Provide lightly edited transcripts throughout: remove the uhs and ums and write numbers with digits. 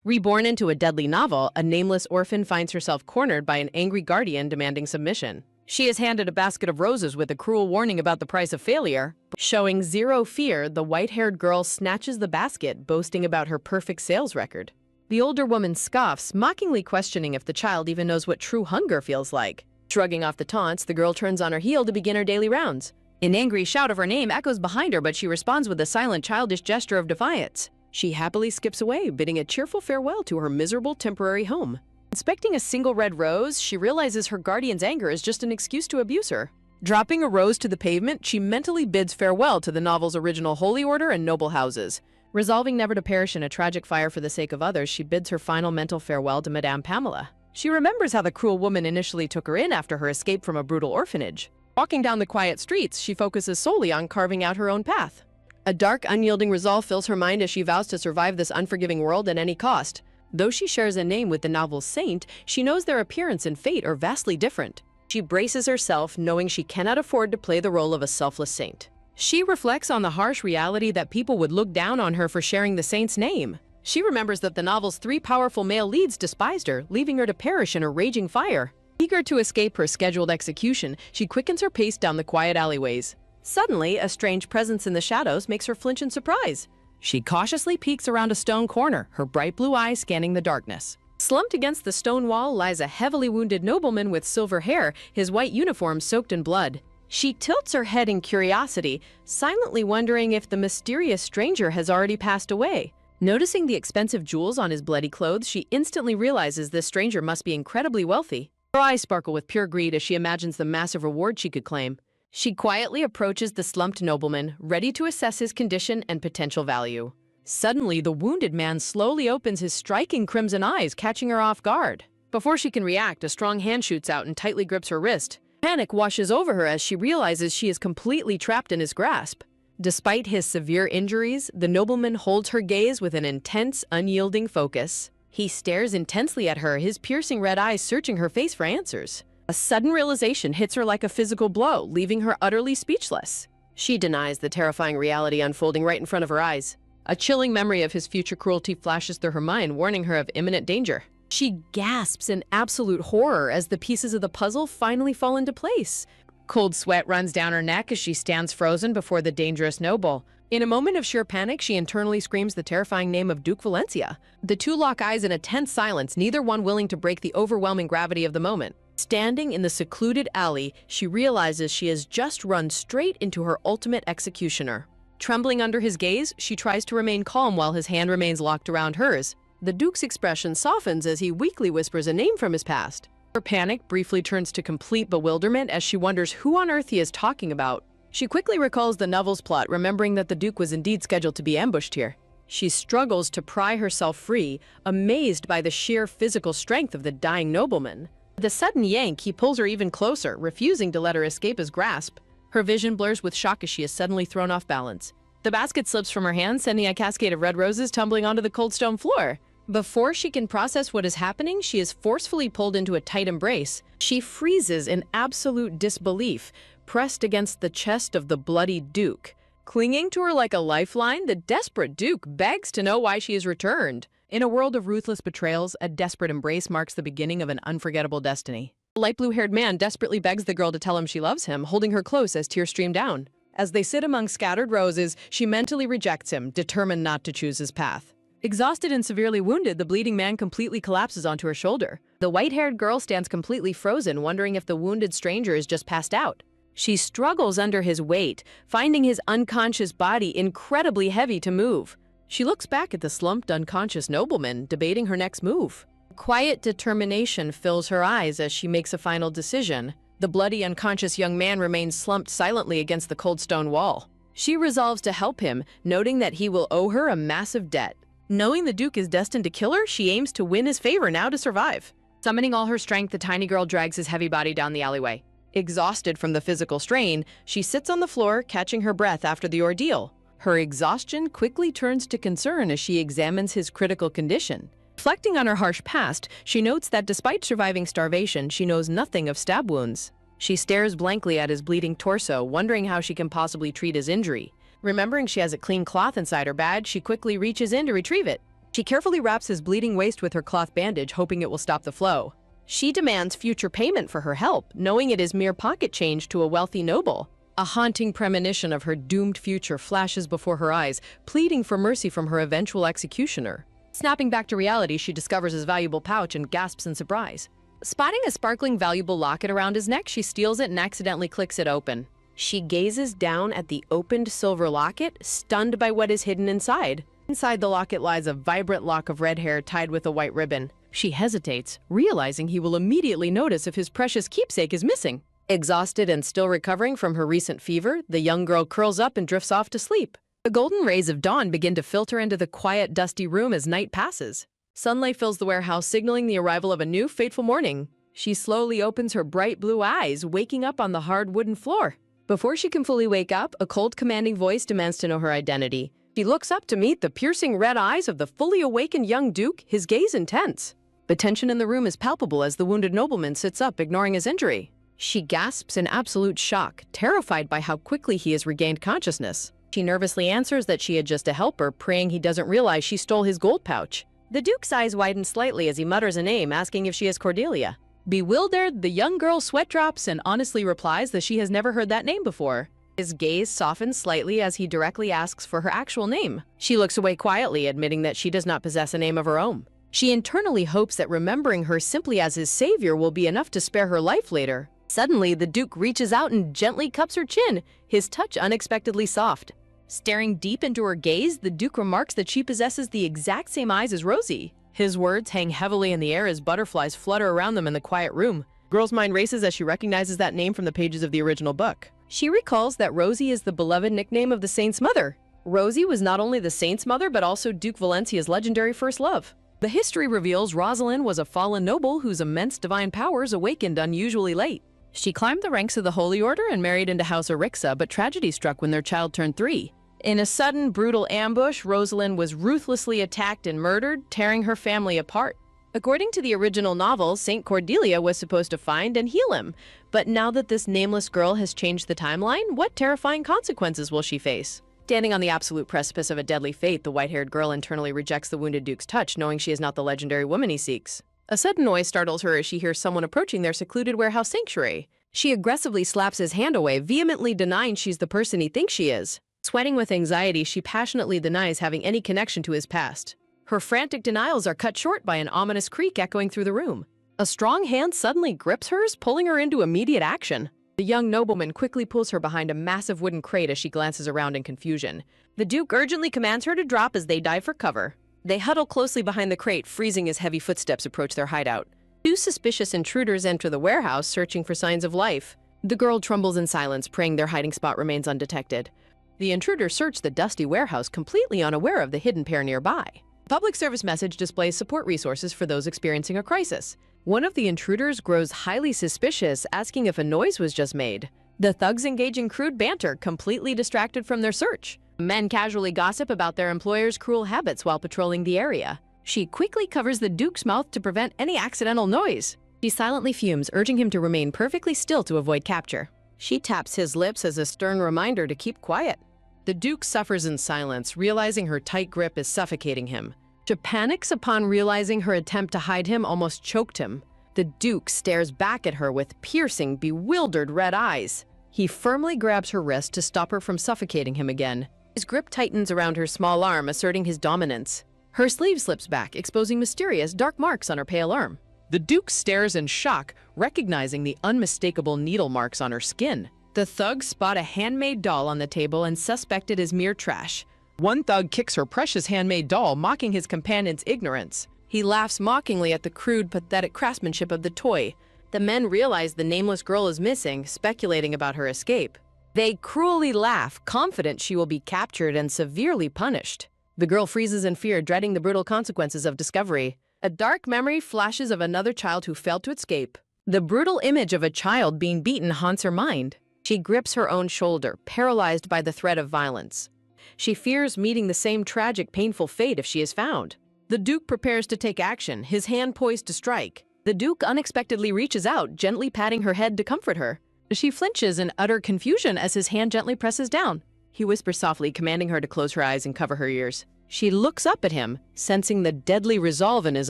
Reborn into a deadly novel, a nameless orphan finds herself cornered by an angry guardian demanding submission. She is handed a basket of roses with a cruel warning about the price of failure. Showing zero fear, the white-haired girl snatches the basket, boasting about her perfect sales record. The older woman scoffs, mockingly questioning if the child even knows what true hunger feels like. Shrugging off the taunts, the girl turns on her heel to begin her daily rounds. An angry shout of her name echoes behind her, but she responds with a silent, childish gesture of defiance. She happily skips away, bidding a cheerful farewell to her miserable temporary home. Inspecting a single red rose, she realizes her guardian's anger is just an excuse to abuse her. Dropping a rose to the pavement, she mentally bids farewell to the novel's original holy order and noble houses. Resolving never to perish in a tragic fire for the sake of others, she bids her final mental farewell to Madame Pamela. She remembers how the cruel woman initially took her in after her escape from a brutal orphanage. Walking down the quiet streets, she focuses solely on carving out her own path. A dark, unyielding resolve fills her mind as she vows to survive this unforgiving world at any cost. Though she shares a name with the novel's saint, she knows their appearance and fate are vastly different. She braces herself, knowing she cannot afford to play the role of a selfless saint. She reflects on the harsh reality that people would look down on her for sharing the saint's name. She remembers that the novel's 3 powerful male leads despised her, leaving her to perish in a raging fire. Eager to escape her scheduled execution, she quickens her pace down the quiet alleyways. Suddenly, a strange presence in the shadows makes her flinch in surprise. She cautiously peeks around a stone corner, her bright blue eyes scanning the darkness. Slumped against the stone wall lies a heavily wounded nobleman with silver hair, his white uniform soaked in blood. She tilts her head in curiosity, silently wondering if the mysterious stranger has already passed away. Noticing the expensive jewels on his bloody clothes, she instantly realizes this stranger must be incredibly wealthy. Her eyes sparkle with pure greed as she imagines the massive reward she could claim. She quietly approaches the slumped nobleman, ready to assess his condition and potential value. Suddenly, the wounded man slowly opens his striking crimson eyes, catching her off guard. Before she can react, a strong hand shoots out and tightly grips her wrist. Panic washes over her as she realizes she is completely trapped in his grasp. Despite his severe injuries, the nobleman holds her gaze with an intense, unyielding focus. He stares intensely at her, his piercing red eyes searching her face for answers. A sudden realization hits her like a physical blow, leaving her utterly speechless. She denies the terrifying reality unfolding right in front of her eyes. A chilling memory of his future cruelty flashes through her mind, warning her of imminent danger. She gasps in absolute horror as the pieces of the puzzle finally fall into place. Cold sweat runs down her neck as she stands frozen before the dangerous noble. In a moment of sheer panic, she internally screams the terrifying name of Duke Valencia. The two lock eyes in a tense silence, neither one willing to break the overwhelming gravity of the moment. Standing in the secluded alley, she realizes she has just run straight into her ultimate executioner. Trembling under his gaze, she tries to remain calm while his hand remains locked around hers. The Duke's expression softens as he weakly whispers a name from his past. Her panic briefly turns to complete bewilderment as she wonders who on earth he is talking about. She quickly recalls the novel's plot, remembering that the Duke was indeed scheduled to be ambushed here. She struggles to pry herself free, amazed by the sheer physical strength of the dying nobleman. With a sudden yank, he pulls her even closer, refusing to let her escape his grasp. Her vision blurs with shock as she is suddenly thrown off balance. The basket slips from her hand, sending a cascade of red roses tumbling onto the cold stone floor. Before she can process what is happening, she is forcefully pulled into a tight embrace. She freezes in absolute disbelief, pressed against the chest of the bloody Duke. Clinging to her like a lifeline, the desperate Duke begs to know why she is returned. In a world of ruthless betrayals, a desperate embrace marks the beginning of an unforgettable destiny. The light blue-haired man desperately begs the girl to tell him she loves him, holding her close as tears stream down. As they sit among scattered roses, she mentally rejects him, determined not to choose his path. Exhausted and severely wounded, the bleeding man completely collapses onto her shoulder. The white-haired girl stands completely frozen, wondering if the wounded stranger is just passed out. She struggles under his weight, finding his unconscious body incredibly heavy to move. She looks back at the slumped, unconscious nobleman, debating her next move. Quiet determination fills her eyes as she makes a final decision. The bloody, unconscious young man remains slumped silently against the cold stone wall. She resolves to help him, noting that he will owe her a massive debt. Knowing the Duke is destined to kill her, she aims to win his favor now to survive. Summoning all her strength, the tiny girl drags his heavy body down the alleyway. Exhausted from the physical strain, she sits on the floor, catching her breath after the ordeal. Her exhaustion quickly turns to concern as she examines his critical condition. Reflecting on her harsh past, she notes that despite surviving starvation, she knows nothing of stab wounds. She stares blankly at his bleeding torso, wondering how she can possibly treat his injury. Remembering she has a clean cloth inside her bag, she quickly reaches in to retrieve it. She carefully wraps his bleeding waist with her cloth bandage, hoping it will stop the flow. She demands future payment for her help, knowing it is mere pocket change to a wealthy noble. A haunting premonition of her doomed future flashes before her eyes, pleading for mercy from her eventual executioner. Snapping back to reality, she discovers his valuable pouch and gasps in surprise. Spotting a sparkling valuable locket around his neck, she steals it and accidentally clicks it open. She gazes down at the opened silver locket, stunned by what is hidden inside. Inside the locket lies a vibrant lock of red hair tied with a white ribbon. She hesitates, realizing he will immediately notice if his precious keepsake is missing. Exhausted and still recovering from her recent fever, the young girl curls up and drifts off to sleep. The golden rays of dawn begin to filter into the quiet, dusty room as night passes. Sunlight fills the warehouse, signaling the arrival of a new, fateful morning. She slowly opens her bright blue eyes, waking up on the hard wooden floor. Before she can fully wake up, a cold, commanding voice demands to know her identity. She looks up to meet the piercing red eyes of the fully awakened young duke, his gaze intense. The tension in the room is palpable as the wounded nobleman sits up, ignoring his injury. She gasps in absolute shock, terrified by how quickly he has regained consciousness. She nervously answers that she had just a helper, praying he doesn't realize she stole his gold pouch. The duke's eyes widen slightly as he mutters a name, asking if she is Cordelia. Bewildered, the young girl sweat drops and honestly replies that she has never heard that name before. His gaze softens slightly as he directly asks for her actual name. She looks away quietly, admitting that she does not possess a name of her own. She internally hopes that remembering her simply as his savior will be enough to spare her life later. Suddenly, the duke reaches out and gently cups her chin, his touch unexpectedly soft. Staring deep into her gaze, the duke remarks that she possesses the exact same eyes as Rosie. His words hang heavily in the air as butterflies flutter around them in the quiet room. The girl's mind races as she recognizes that name from the pages of the original book. She recalls that Rosie is the beloved nickname of the saint's mother. Rosie was not only the saint's mother, but also Duke Valencia's legendary first love. The history reveals Rosalind was a fallen noble whose immense divine powers awakened unusually late. She climbed the ranks of the Holy Order and married into House Arixa, but tragedy struck when their child turned 3. In a sudden, brutal ambush, Rosalind was ruthlessly attacked and murdered, tearing her family apart. According to the original novel, Saint Cordelia was supposed to find and heal him. But now that this nameless girl has changed the timeline, what terrifying consequences will she face? Standing on the absolute precipice of a deadly fate, the white-haired girl internally rejects the wounded duke's touch, knowing she is not the legendary woman he seeks. A sudden noise startles her as she hears someone approaching their secluded warehouse sanctuary. She aggressively slaps his hand away, vehemently denying she's the person he thinks she is. Sweating with anxiety, she passionately denies having any connection to his past. Her frantic denials are cut short by an ominous creak echoing through the room. A strong hand suddenly grips hers, pulling her into immediate action. The young nobleman quickly pulls her behind a massive wooden crate as she glances around in confusion. The duke urgently commands her to drop as they dive for cover. They huddle closely behind the crate, freezing as heavy footsteps approach their hideout. 2 suspicious intruders enter the warehouse, searching for signs of life. The girl trembles in silence, praying their hiding spot remains undetected. The intruders search the dusty warehouse, completely unaware of the hidden pair nearby. A public service message displays support resources for those experiencing a crisis. One of the intruders grows highly suspicious, asking if a noise was just made. The thugs engage in crude banter, completely distracted from their search. Men casually gossip about their employer's cruel habits while patrolling the area. She quickly covers the duke's mouth to prevent any accidental noise. She silently fumes, urging him to remain perfectly still to avoid capture. She taps his lips as a stern reminder to keep quiet. The duke suffers in silence, realizing her tight grip is suffocating him. She panics upon realizing her attempt to hide him almost choked him. The duke stares back at her with piercing, bewildered red eyes. He firmly grabs her wrist to stop her from suffocating him again. His grip tightens around her small arm, asserting his dominance. Her sleeve slips back, exposing mysterious dark marks on her pale arm. The duke stares in shock, recognizing the unmistakable needle marks on her skin. The thugs spot a handmade doll on the table and suspect it as mere trash. One thug kicks her precious handmade doll, mocking his companion's ignorance. He laughs mockingly at the crude, pathetic craftsmanship of the toy. The men realize the nameless girl is missing, speculating about her escape. They cruelly laugh, confident she will be captured and severely punished. The girl freezes in fear, dreading the brutal consequences of discovery. A dark memory flashes of another child who failed to escape. The brutal image of a child being beaten haunts her mind. She grips her own shoulder, paralyzed by the threat of violence. She fears meeting the same tragic, painful fate if she is found. The duke prepares to take action, his hand poised to strike. The duke unexpectedly reaches out, gently patting her head to comfort her. She flinches in utter confusion as his hand gently presses down. He whispers softly, commanding her to close her eyes and cover her ears. She looks up at him, sensing the deadly resolve in his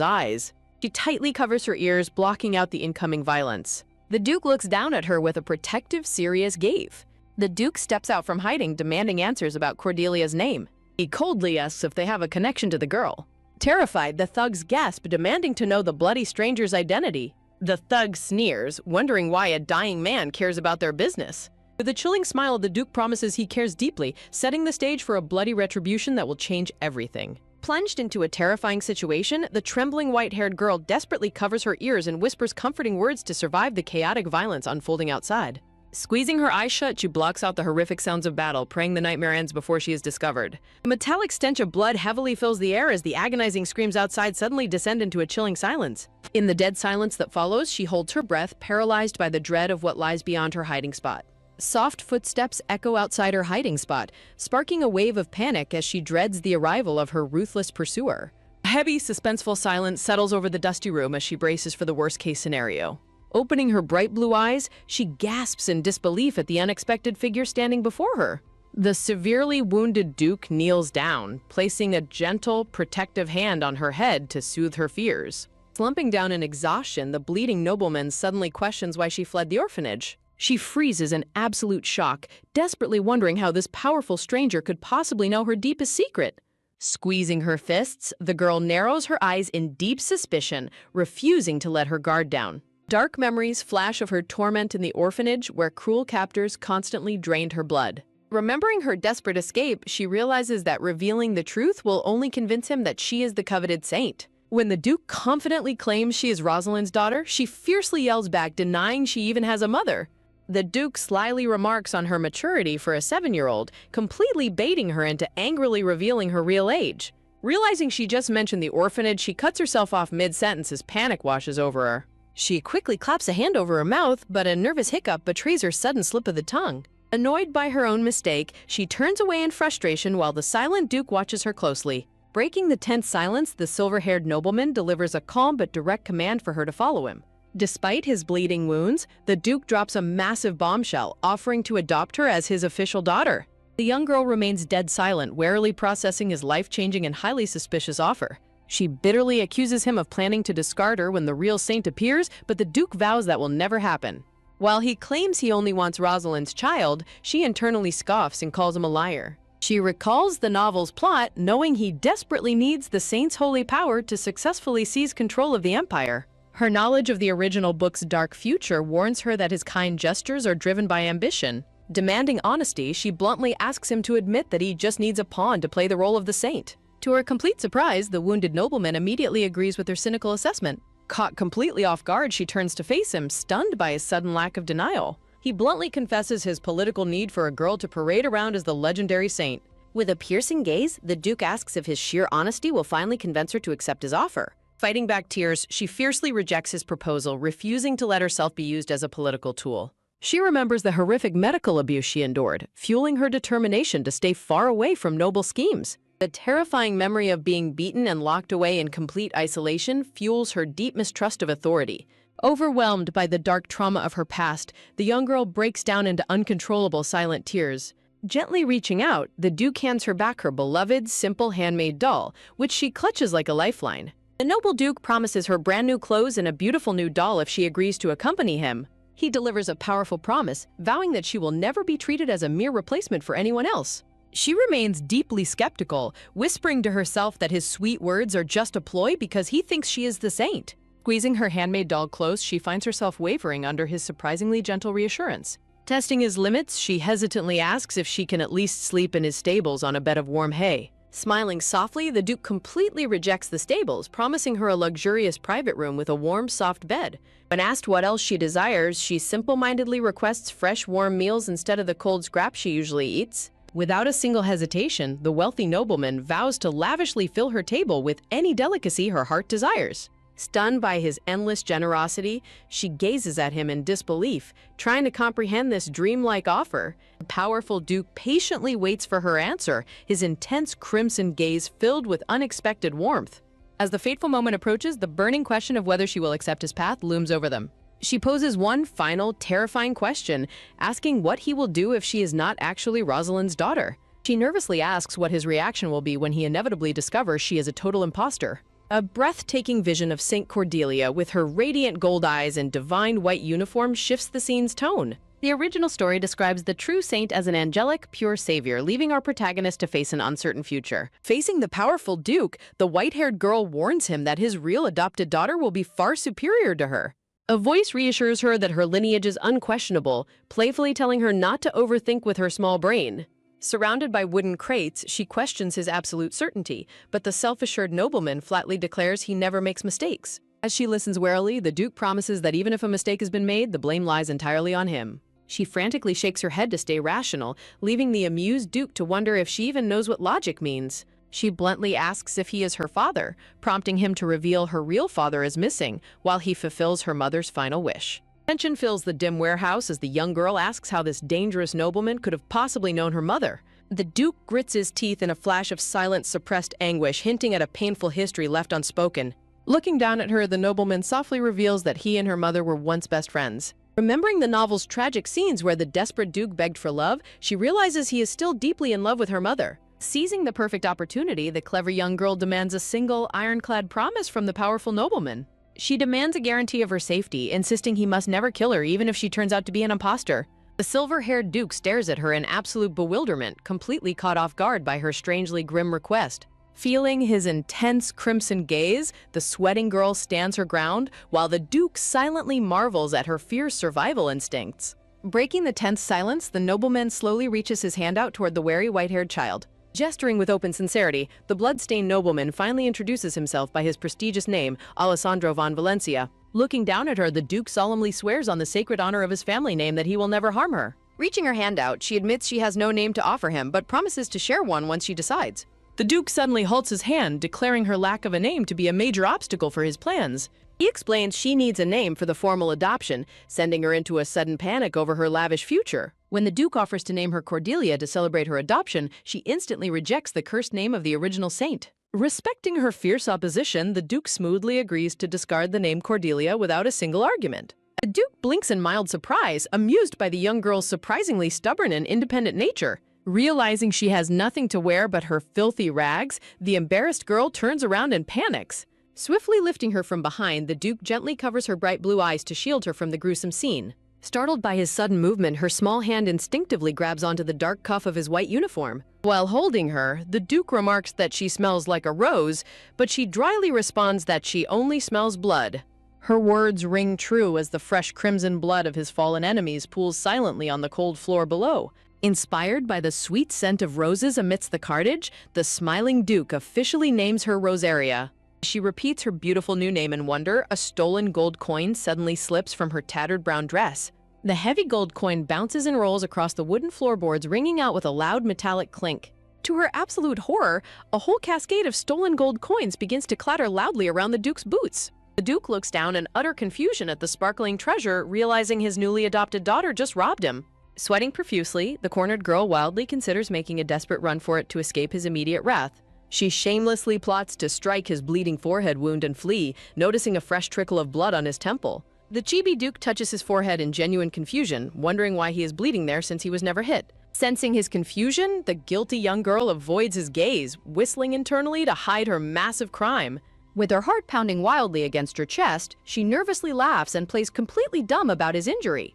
eyes. She tightly covers her ears, blocking out the incoming violence. The Duke looks down at her with a protective, serious gaze. The Duke steps out from hiding, demanding answers about Cordelia's name. He coldly asks if they have a connection to the girl. Terrified, the thugs gasp, demanding to know the bloody stranger's identity. The thug sneers, wondering why a dying man cares about their business. With a chilling smile, the Duke promises he cares deeply, setting the stage for a bloody retribution that will change everything. Plunged into a terrifying situation, the trembling white-haired girl desperately covers her ears and whispers comforting words to survive the chaotic violence unfolding outside. Squeezing her eyes shut, she blocks out the horrific sounds of battle, praying the nightmare ends before she is discovered. A metallic stench of blood heavily fills the air as the agonizing screams outside suddenly descend into a chilling silence. In the dead silence that follows, she holds her breath, paralyzed by the dread of what lies beyond her hiding spot. Soft footsteps echo outside her hiding spot, sparking a wave of panic as she dreads the arrival of her ruthless pursuer. A heavy, suspenseful silence settles over the dusty room as she braces for the worst-case scenario. Opening her bright blue eyes, she gasps in disbelief at the unexpected figure standing before her. The severely wounded Duke kneels down, placing a gentle, protective hand on her head to soothe her fears. Slumping down in exhaustion, the bleeding nobleman suddenly questions why she fled the orphanage. She freezes in absolute shock, desperately wondering how this powerful stranger could possibly know her deepest secret. Squeezing her fists, the girl narrows her eyes in deep suspicion, refusing to let her guard down. Dark memories flash of her torment in the orphanage where cruel captors constantly drained her blood. Remembering her desperate escape, she realizes that revealing the truth will only convince him that she is the coveted saint. When the Duke confidently claims she is Rosalind's daughter, she fiercely yells back, denying she even has a mother. The Duke slyly remarks on her maturity for a 7-year-old, completely baiting her into angrily revealing her real age. Realizing she just mentioned the orphanage, she cuts herself off mid-sentence as panic washes over her. She quickly claps a hand over her mouth, but a nervous hiccup betrays her sudden slip of the tongue. Annoyed by her own mistake, she turns away in frustration while the silent Duke watches her closely. Breaking the tense silence, the silver-haired nobleman delivers a calm but direct command for her to follow him. Despite his bleeding wounds, the Duke drops a massive bombshell, offering to adopt her as his official daughter. The young girl remains dead silent, warily processing his life-changing and highly suspicious offer. She bitterly accuses him of planning to discard her when the real saint appears, but the Duke vows that will never happen. While he claims he only wants Rosalind's child, she internally scoffs and calls him a liar. She recalls the novel's plot, knowing he desperately needs the saint's holy power to successfully seize control of the empire. Her knowledge of the original book's dark future warns her that his kind gestures are driven by ambition. Demanding honesty, she bluntly asks him to admit that he just needs a pawn to play the role of the saint. To her complete surprise, the wounded nobleman immediately agrees with her cynical assessment. Caught completely off guard, she turns to face him, stunned by his sudden lack of denial. He bluntly confesses his political need for a girl to parade around as the legendary saint. With a piercing gaze, the Duke asks if his sheer honesty will finally convince her to accept his offer. Fighting back tears, she fiercely rejects his proposal, refusing to let herself be used as a political tool. She remembers the horrific medical abuse she endured, fueling her determination to stay far away from noble schemes. The terrifying memory of being beaten and locked away in complete isolation fuels her deep mistrust of authority. Overwhelmed by the dark trauma of her past, the young girl breaks down into uncontrollable silent tears. Gently reaching out, the Duke hands her back her beloved, simple handmade doll, which she clutches like a lifeline. The noble Duke promises her brand new clothes and a beautiful new doll if she agrees to accompany him. He delivers a powerful promise, vowing that she will never be treated as a mere replacement for anyone else. She remains deeply skeptical, whispering to herself that his sweet words are just a ploy because he thinks she is the saint. Squeezing her handmade doll close, she finds herself wavering under his surprisingly gentle reassurance. Testing his limits, she hesitantly asks if she can at least sleep in his stables on a bed of warm hay. Smiling softly, the Duke completely rejects the stables, promising her a luxurious private room with a warm, soft bed. When asked what else she desires, she simple-mindedly requests fresh, warm meals instead of the cold scraps she usually eats. Without a single hesitation, the wealthy nobleman vows to lavishly fill her table with any delicacy her heart desires. Stunned by his endless generosity, she gazes at him in disbelief, trying to comprehend this dreamlike offer. The powerful Duke patiently waits for her answer, his intense crimson gaze filled with unexpected warmth. As the fateful moment approaches, the burning question of whether she will accept his path looms over them. She poses one final, terrifying question, asking what he will do if she is not actually Rosalind's daughter. She nervously asks what his reaction will be when he inevitably discovers she is a total imposter. A breathtaking vision of Saint Cordelia with her radiant gold eyes and divine white uniform shifts the scene's tone. The original story describes the true saint as an angelic, pure savior, leaving our protagonist to face an uncertain future. Facing the powerful Duke, the white-haired girl warns him that his real adopted daughter will be far superior to her. A voice reassures her that her lineage is unquestionable, playfully telling her not to overthink with her small brain. Surrounded by wooden crates, she questions his absolute certainty, but the self-assured nobleman flatly declares he never makes mistakes. As she listens warily, the Duke promises that even if a mistake has been made, the blame lies entirely on him. She frantically shakes her head to stay rational, leaving the amused Duke to wonder if she even knows what logic means. She bluntly asks if he is her father, prompting him to reveal her real father is missing, while he fulfills her mother's final wish. Tension fills the dim warehouse as the young girl asks how this dangerous nobleman could have possibly known her mother. The Duke grits his teeth in a flash of silent, suppressed anguish, hinting at a painful history left unspoken. Looking down at her, the nobleman softly reveals that he and her mother were once best friends. Remembering the novel's tragic scenes where the desperate Duke begged for love, she realizes he is still deeply in love with her mother. Seizing the perfect opportunity, the clever young girl demands a single, ironclad promise from the powerful nobleman. She demands a guarantee of her safety, insisting he must never kill her even if she turns out to be an imposter. The silver-haired Duke stares at her in absolute bewilderment, completely caught off guard by her strangely grim request. Feeling his intense crimson gaze, the sweating girl stands her ground, while the Duke silently marvels at her fierce survival instincts. Breaking the tense silence, the nobleman slowly reaches his hand out toward the wary white-haired child. Gesturing with open sincerity, the blood-stained nobleman finally introduces himself by his prestigious name, Alessandro von Valencia. Looking down at her, the Duke solemnly swears on the sacred honor of his family name that he will never harm her. Reaching her hand out, she admits she has no name to offer him, but promises to share one once she decides. The Duke suddenly halts his hand, declaring her lack of a name to be a major obstacle for his plans. He explains she needs a name for the formal adoption, sending her into a sudden panic over her lavish future. When the Duke offers to name her Cordelia to celebrate her adoption, she instantly rejects the cursed name of the original saint. Respecting her fierce opposition, the Duke smoothly agrees to discard the name Cordelia without a single argument. The Duke blinks in mild surprise, amused by the young girl's surprisingly stubborn and independent nature. Realizing she has nothing to wear but her filthy rags, the embarrassed girl turns around and panics. Swiftly lifting her from behind, the Duke gently covers her bright blue eyes to shield her from the gruesome scene. Startled by his sudden movement, her small hand instinctively grabs onto the dark cuff of his white uniform. While holding her, the Duke remarks that she smells like a rose, but she dryly responds that she only smells blood. Her words ring true as the fresh crimson blood of his fallen enemies pools silently on the cold floor below. Inspired by the sweet scent of roses amidst the carnage, the smiling Duke officially names her Rosaria. She repeats her beautiful new name in wonder. A stolen gold coin suddenly slips from her tattered brown dress. The heavy gold coin bounces and rolls across the wooden floorboards, ringing out with a loud metallic clink. To her absolute horror, a whole cascade of stolen gold coins begins to clatter loudly around the Duke's boots. The Duke looks down in utter confusion at the sparkling treasure, realizing his newly adopted daughter just robbed him. Sweating profusely, the cornered girl wildly considers making a desperate run for it to escape his immediate wrath. She shamelessly plots to strike his bleeding forehead wound and flee, noticing a fresh trickle of blood on his temple. The chibi Duke touches his forehead in genuine confusion, wondering why he is bleeding there since he was never hit. Sensing his confusion, the guilty young girl avoids his gaze, whistling internally to hide her massive crime. With her heart pounding wildly against her chest, she nervously laughs and plays completely dumb about his injury.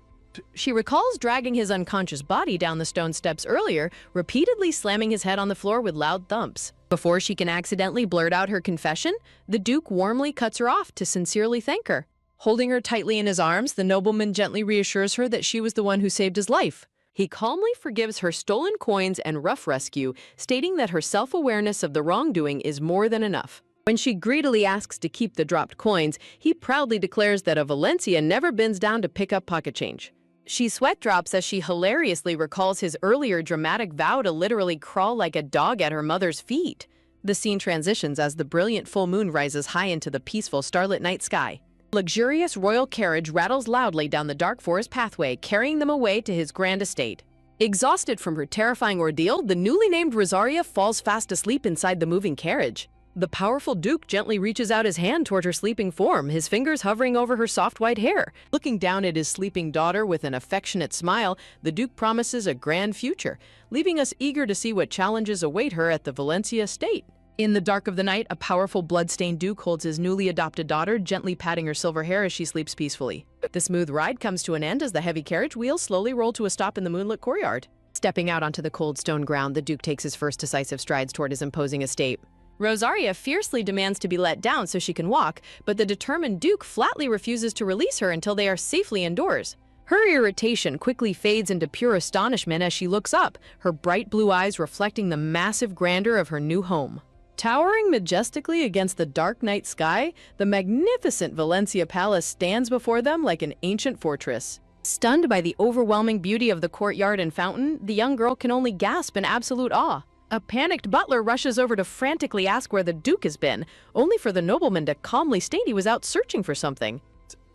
She recalls dragging his unconscious body down the stone steps earlier, repeatedly slamming his head on the floor with loud thumps. Before she can accidentally blurt out her confession, the Duke warmly cuts her off to sincerely thank her. Holding her tightly in his arms, the nobleman gently reassures her that she was the one who saved his life. He calmly forgives her stolen coins and rough rescue, stating that her self-awareness of the wrongdoing is more than enough. When she greedily asks to keep the dropped coins, he proudly declares that a Valencia never bends down to pick up pocket change. She sweat drops as she hilariously recalls his earlier dramatic vow to literally crawl like a dog at her mother's feet. The scene transitions as the brilliant full moon rises high into the peaceful starlit night sky. Luxurious royal carriage rattles loudly down the dark forest pathway, carrying them away to his grand estate. Exhausted from her terrifying ordeal, the newly named Rosaria falls fast asleep inside the moving carriage. The powerful Duke gently reaches out his hand toward her sleeping form, his fingers hovering over her soft white hair. Looking down at his sleeping daughter with an affectionate smile, the Duke promises a grand future, leaving us eager to see what challenges await her at the Valencia estate. In the dark of the night, a powerful blood-stained Duke holds his newly adopted daughter, gently patting her silver hair as she sleeps peacefully. The smooth ride comes to an end as the heavy carriage wheels slowly roll to a stop in the moonlit courtyard. Stepping out onto the cold stone ground, the Duke takes his first decisive strides toward his imposing estate. Rosaria fiercely demands to be let down so she can walk, but the determined Duke flatly refuses to release her until they are safely indoors. Her irritation quickly fades into pure astonishment as she looks up, her bright blue eyes reflecting the massive grandeur of her new home. Towering majestically against the dark night sky, the magnificent Valencia Palace stands before them like an ancient fortress. Stunned by the overwhelming beauty of the courtyard and fountain, the young girl can only gasp in absolute awe. A panicked butler rushes over to frantically ask where the Duke has been, only for the nobleman to calmly state he was out searching for something.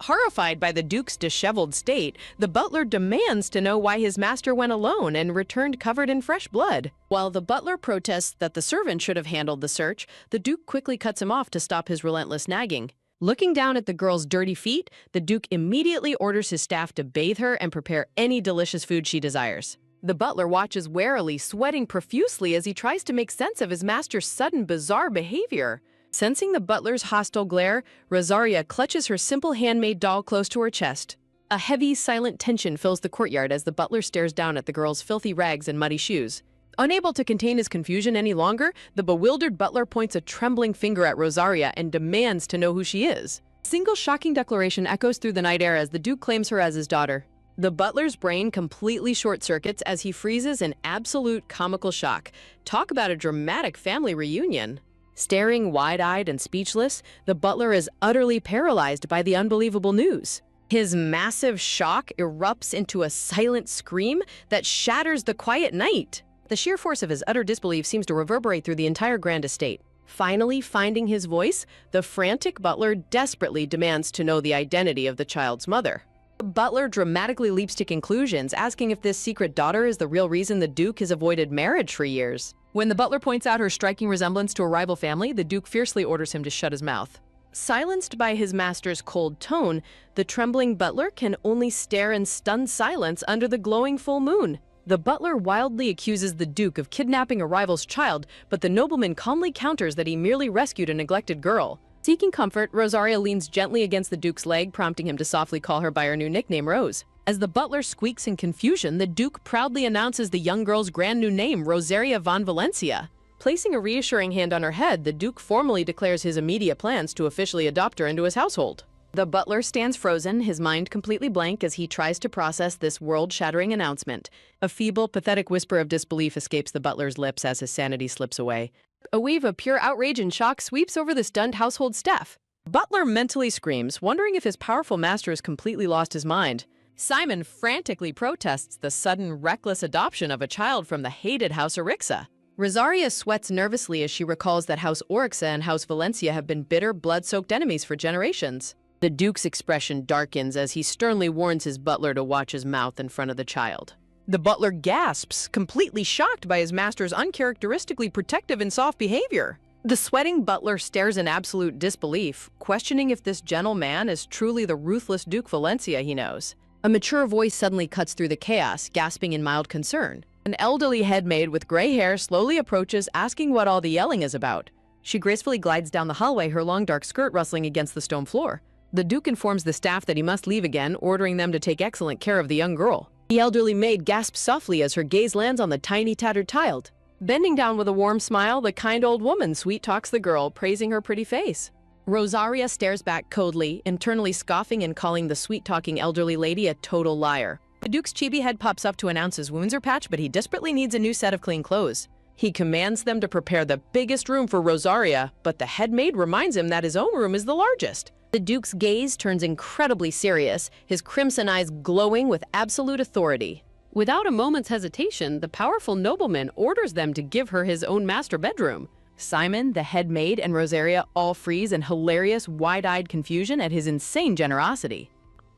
Horrified by the Duke's disheveled state, the butler demands to know why his master went alone and returned covered in fresh blood. While the butler protests that the servant should have handled the search, the Duke quickly cuts him off to stop his relentless nagging. Looking down at the girl's dirty feet, the Duke immediately orders his staff to bathe her and prepare any delicious food she desires. The butler watches warily, sweating profusely as he tries to make sense of his master's sudden bizarre behavior. Sensing the butler's hostile glare, Rosaria clutches her simple handmade doll close to her chest. A heavy, silent tension fills the courtyard as the butler stares down at the girl's filthy rags and muddy shoes. Unable to contain his confusion any longer, the bewildered butler points a trembling finger at Rosaria and demands to know who she is. A single shocking declaration echoes through the night air as the Duke claims her as his daughter. The butler's brain completely short-circuits as he freezes in absolute comical shock. Talk about a dramatic family reunion. Staring wide-eyed and speechless, the butler is utterly paralyzed by the unbelievable news. His massive shock erupts into a silent scream that shatters the quiet night. The sheer force of his utter disbelief seems to reverberate through the entire grand estate. Finally finding his voice, the frantic butler desperately demands to know the identity of the child's mother. The butler dramatically leaps to conclusions, asking if this secret daughter is the real reason the Duke has avoided marriage for years. When the butler points out her striking resemblance to a rival family, the Duke fiercely orders him to shut his mouth. Silenced by his master's cold tone, the trembling butler can only stare in stunned silence under the glowing full moon. The butler wildly accuses the Duke of kidnapping a rival's child, but the nobleman calmly counters that he merely rescued a neglected girl. Seeking comfort, Rosaria leans gently against the Duke's leg, prompting him to softly call her by her new nickname, Rose. As the butler squeaks in confusion, the Duke proudly announces the young girl's grand new name, Rosaria von Valencia. Placing a reassuring hand on her head, the Duke formally declares his immediate plans to officially adopt her into his household. The butler stands frozen, his mind completely blank as he tries to process this world-shattering announcement. A feeble, pathetic whisper of disbelief escapes the butler's lips as his sanity slips away. A wave of pure outrage and shock sweeps over the stunned household staff. Butler mentally screams, wondering if his powerful master has completely lost his mind. Simon frantically protests the sudden, reckless adoption of a child from the hated House Orixa. Rosaria sweats nervously as she recalls that House Orixa and House Valencia have been bitter, blood-soaked enemies for generations. The Duke's expression darkens as he sternly warns his butler to watch his mouth in front of the child. The butler gasps, completely shocked by his master's uncharacteristically protective and soft behavior. The sweating butler stares in absolute disbelief, questioning if this gentle man is truly the ruthless Duke Valencia he knows. A mature voice suddenly cuts through the chaos, gasping in mild concern. An elderly headmaid with gray hair slowly approaches, asking what all the yelling is about. She gracefully glides down the hallway, her long dark skirt rustling against the stone floor. The Duke informs the staff that he must leave again, ordering them to take excellent care of the young girl. The elderly maid gasps softly as her gaze lands on the tiny tattered child. Bending down with a warm smile, the kind old woman sweet-talks the girl, praising her pretty face. Rosaria stares back coldly, internally scoffing and calling the sweet-talking elderly lady a total liar. The Duke's chibi head pops up to announce his wounds are patched, but he desperately needs a new set of clean clothes. He commands them to prepare the biggest room for Rosaria, but the headmaid reminds him that his own room is the largest. The Duke's gaze turns incredibly serious, his crimson eyes glowing with absolute authority. Without a moment's hesitation, the powerful nobleman orders them to give her his own master bedroom. Simon, the headmaid, and Rosaria all freeze in hilarious, wide-eyed confusion at his insane generosity.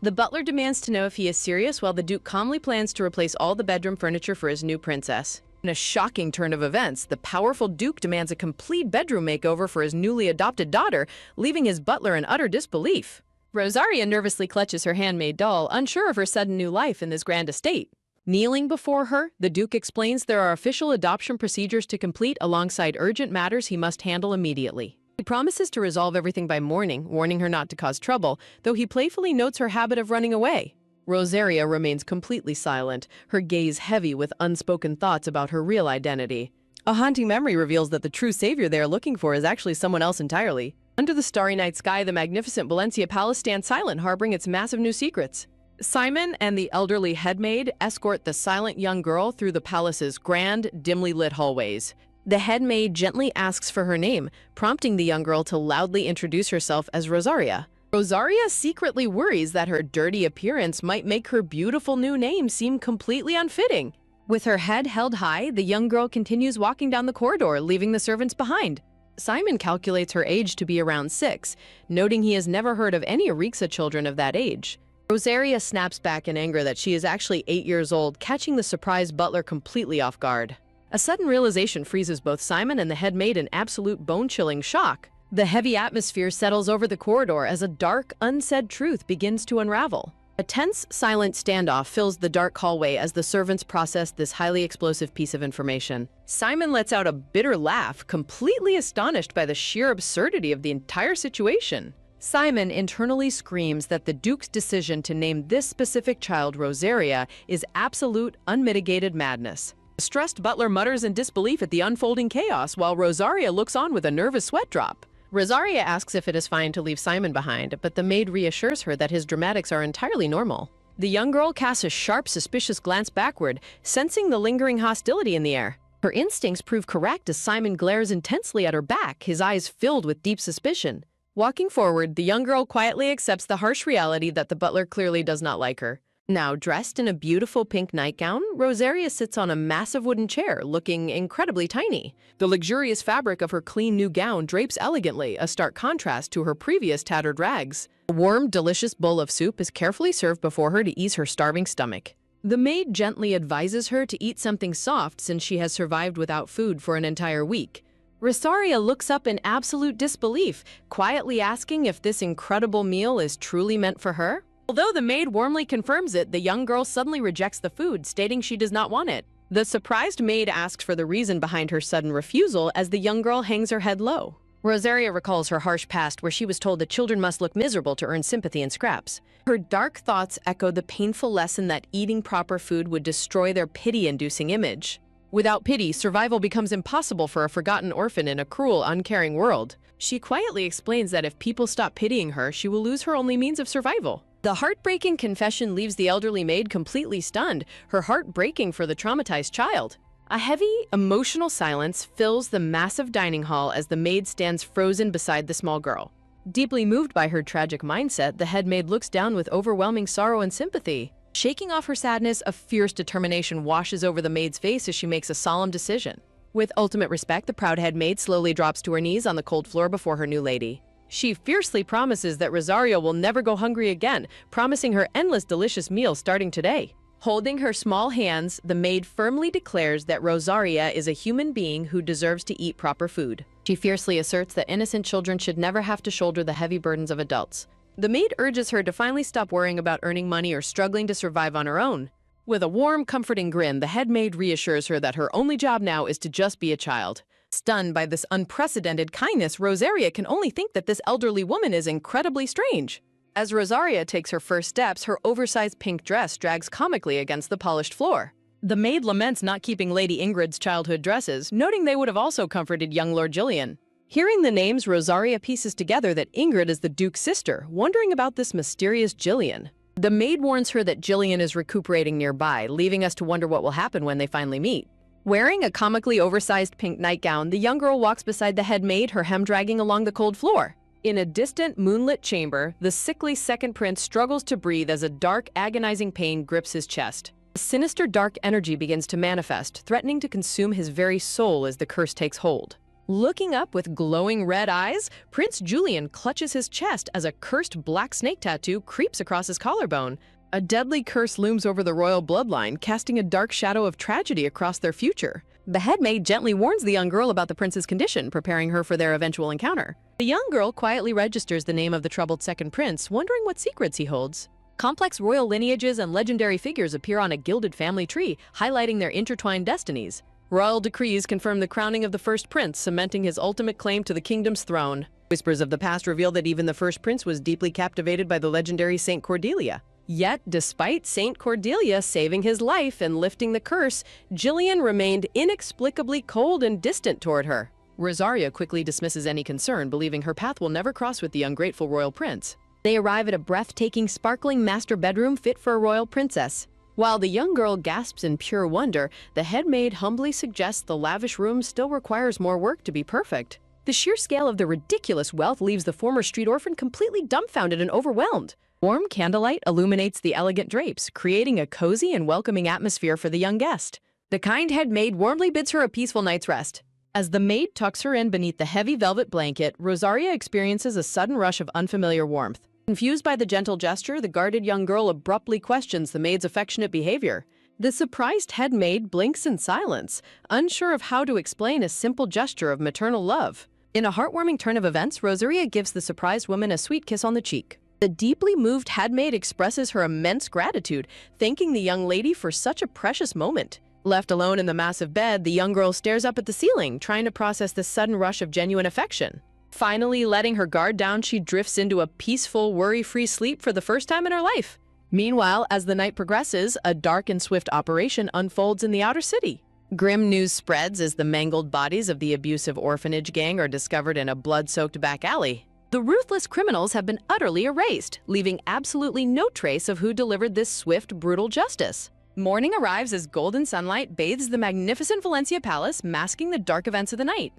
The butler demands to know if he is serious while the Duke calmly plans to replace all the bedroom furniture for his new princess. In a shocking turn of events, the powerful Duke demands a complete bedroom makeover for his newly adopted daughter, leaving his butler in utter disbelief. Rosaria nervously clutches her handmade doll, unsure of her sudden new life in this grand estate. Kneeling before her, the Duke explains there are official adoption procedures to complete alongside urgent matters he must handle immediately. He promises to resolve everything by morning, warning her not to cause trouble, though he playfully notes her habit of running away. Rosaria remains completely silent, her gaze heavy with unspoken thoughts about her real identity. A haunting memory reveals that the true savior they are looking for is actually someone else entirely. Under the starry night sky, the magnificent Valencia Palace stands silent, harboring its massive new secrets. Simon and the elderly headmaid escort the silent young girl through the palace's grand, dimly lit hallways. The headmaid gently asks for her name, prompting the young girl to loudly introduce herself as Rosaria. Rosaria secretly worries that her dirty appearance might make her beautiful new name seem completely unfitting. With her head held high, the young girl continues walking down the corridor, leaving the servants behind. Simon calculates her age to be around 6, noting he has never heard of any Arixa children of that age. Rosaria snaps back in anger that she is actually 8 years old, catching the surprised butler completely off guard. A sudden realization freezes both Simon and the headmaid in absolute bone-chilling shock. The heavy atmosphere settles over the corridor as a dark, unsaid truth begins to unravel. A tense, silent standoff fills the dark hallway as the servants process this highly explosive piece of information. Simon lets out a bitter laugh, completely astonished by the sheer absurdity of the entire situation. Simon internally screams that the Duke's decision to name this specific child Rosaria is absolute, unmitigated madness. The stressed butler mutters in disbelief at the unfolding chaos, while Rosaria looks on with a nervous sweat drop. Rosaria asks if it is fine to leave Simon behind, but the maid reassures her that his dramatics are entirely normal. The young girl casts a sharp, suspicious glance backward, sensing the lingering hostility in the air. Her instincts prove correct as Simon glares intensely at her back, his eyes filled with deep suspicion. Walking forward, the young girl quietly accepts the harsh reality that the butler clearly does not like her. Now, dressed in a beautiful pink nightgown, Rosaria sits on a massive wooden chair, looking incredibly tiny. The luxurious fabric of her clean new gown drapes elegantly, a stark contrast to her previous tattered rags. A warm, delicious bowl of soup is carefully served before her to ease her starving stomach. The maid gently advises her to eat something soft since she has survived without food for an entire week. Rosaria looks up in absolute disbelief, quietly asking if this incredible meal is truly meant for her. Although the maid warmly confirms it, the young girl suddenly rejects the food, stating she does not want it. The surprised maid asks for the reason behind her sudden refusal as the young girl hangs her head low. Rosaria recalls her harsh past where she was told that children must look miserable to earn sympathy and scraps. Her dark thoughts echo the painful lesson that eating proper food would destroy their pity-inducing image. Without pity, survival becomes impossible for a forgotten orphan in a cruel, uncaring world. She quietly explains that if people stop pitying her, she will lose her only means of survival. The heartbreaking confession leaves the elderly maid completely stunned, her heart breaking for the traumatized child. A heavy, emotional silence fills the massive dining hall as the maid stands frozen beside the small girl. Deeply moved by her tragic mindset, the head maid looks down with overwhelming sorrow and sympathy. Shaking off her sadness, a fierce determination washes over the maid's face as she makes a solemn decision. With ultimate respect, the proud head maid slowly drops to her knees on the cold floor before her new lady. She fiercely promises that Rosaria will never go hungry again, promising her endless delicious meals starting today. Holding her small hands, the maid firmly declares that Rosaria is a human being who deserves to eat proper food. She fiercely asserts that innocent children should never have to shoulder the heavy burdens of adults. The maid urges her to finally stop worrying about earning money or struggling to survive on her own. With a warm, comforting grin, the head maid reassures her that her only job now is to just be a child. Stunned by this unprecedented kindness, Rosaria can only think that this elderly woman is incredibly strange. As Rosaria takes her first steps, her oversized pink dress drags comically against the polished floor. The maid laments not keeping Lady Ingrid's childhood dresses, noting they would have also comforted young Lord Gillian. Hearing the names, Rosaria pieces together that Ingrid is the Duke's sister, wondering about this mysterious Gillian. The maid warns her that Gillian is recuperating nearby, leaving us to wonder what will happen when they finally meet. Wearing a comically oversized pink nightgown, the young girl walks beside the head maid, her hem dragging along the cold floor. In a distant, moonlit chamber, the sickly second prince struggles to breathe as a dark, agonizing pain grips his chest. A sinister dark energy begins to manifest, threatening to consume his very soul as the curse takes hold. Looking up with glowing red eyes, Prince Julian clutches his chest as a cursed black snake tattoo creeps across his collarbone. A deadly curse looms over the royal bloodline, casting a dark shadow of tragedy across their future. The headmaid gently warns the young girl about the prince's condition, preparing her for their eventual encounter. The young girl quietly registers the name of the troubled second prince, wondering what secrets he holds. Complex royal lineages and legendary figures appear on a gilded family tree, highlighting their intertwined destinies. Royal decrees confirm the crowning of the first prince, cementing his ultimate claim to the kingdom's throne. Whispers of the past reveal that even the first prince was deeply captivated by the legendary Saint Cordelia. Yet, despite Saint Cordelia saving his life and lifting the curse, Jillian remained inexplicably cold and distant toward her. Rosaria quickly dismisses any concern, believing her path will never cross with the ungrateful royal prince. They arrive at a breathtaking, sparkling master bedroom fit for a royal princess. While the young girl gasps in pure wonder, the headmaid humbly suggests the lavish room still requires more work to be perfect. The sheer scale of the ridiculous wealth leaves the former street orphan completely dumbfounded and overwhelmed. Warm candlelight illuminates the elegant drapes, creating a cozy and welcoming atmosphere for the young guest. The kind headmaid warmly bids her a peaceful night's rest. As the maid tucks her in beneath the heavy velvet blanket, Rosaria experiences a sudden rush of unfamiliar warmth. Confused by the gentle gesture, the guarded young girl abruptly questions the maid's affectionate behavior. The surprised headmaid blinks in silence, unsure of how to explain a simple gesture of maternal love. In a heartwarming turn of events, Rosaria gives the surprised woman a sweet kiss on the cheek. The deeply moved headmaid expresses her immense gratitude, thanking the young lady for such a precious moment. Left alone in the massive bed, the young girl stares up at the ceiling, trying to process this sudden rush of genuine affection. Finally, letting her guard down, she drifts into a peaceful, worry-free sleep for the first time in her life. Meanwhile, as the night progresses, a dark and swift operation unfolds in the outer city. Grim news spreads as the mangled bodies of the abusive orphanage gang are discovered in a blood-soaked back alley. The ruthless criminals have been utterly erased, leaving absolutely no trace of who delivered this swift, brutal justice. Morning arrives as golden sunlight bathes the magnificent Valencia Palace, masking the dark events of the night.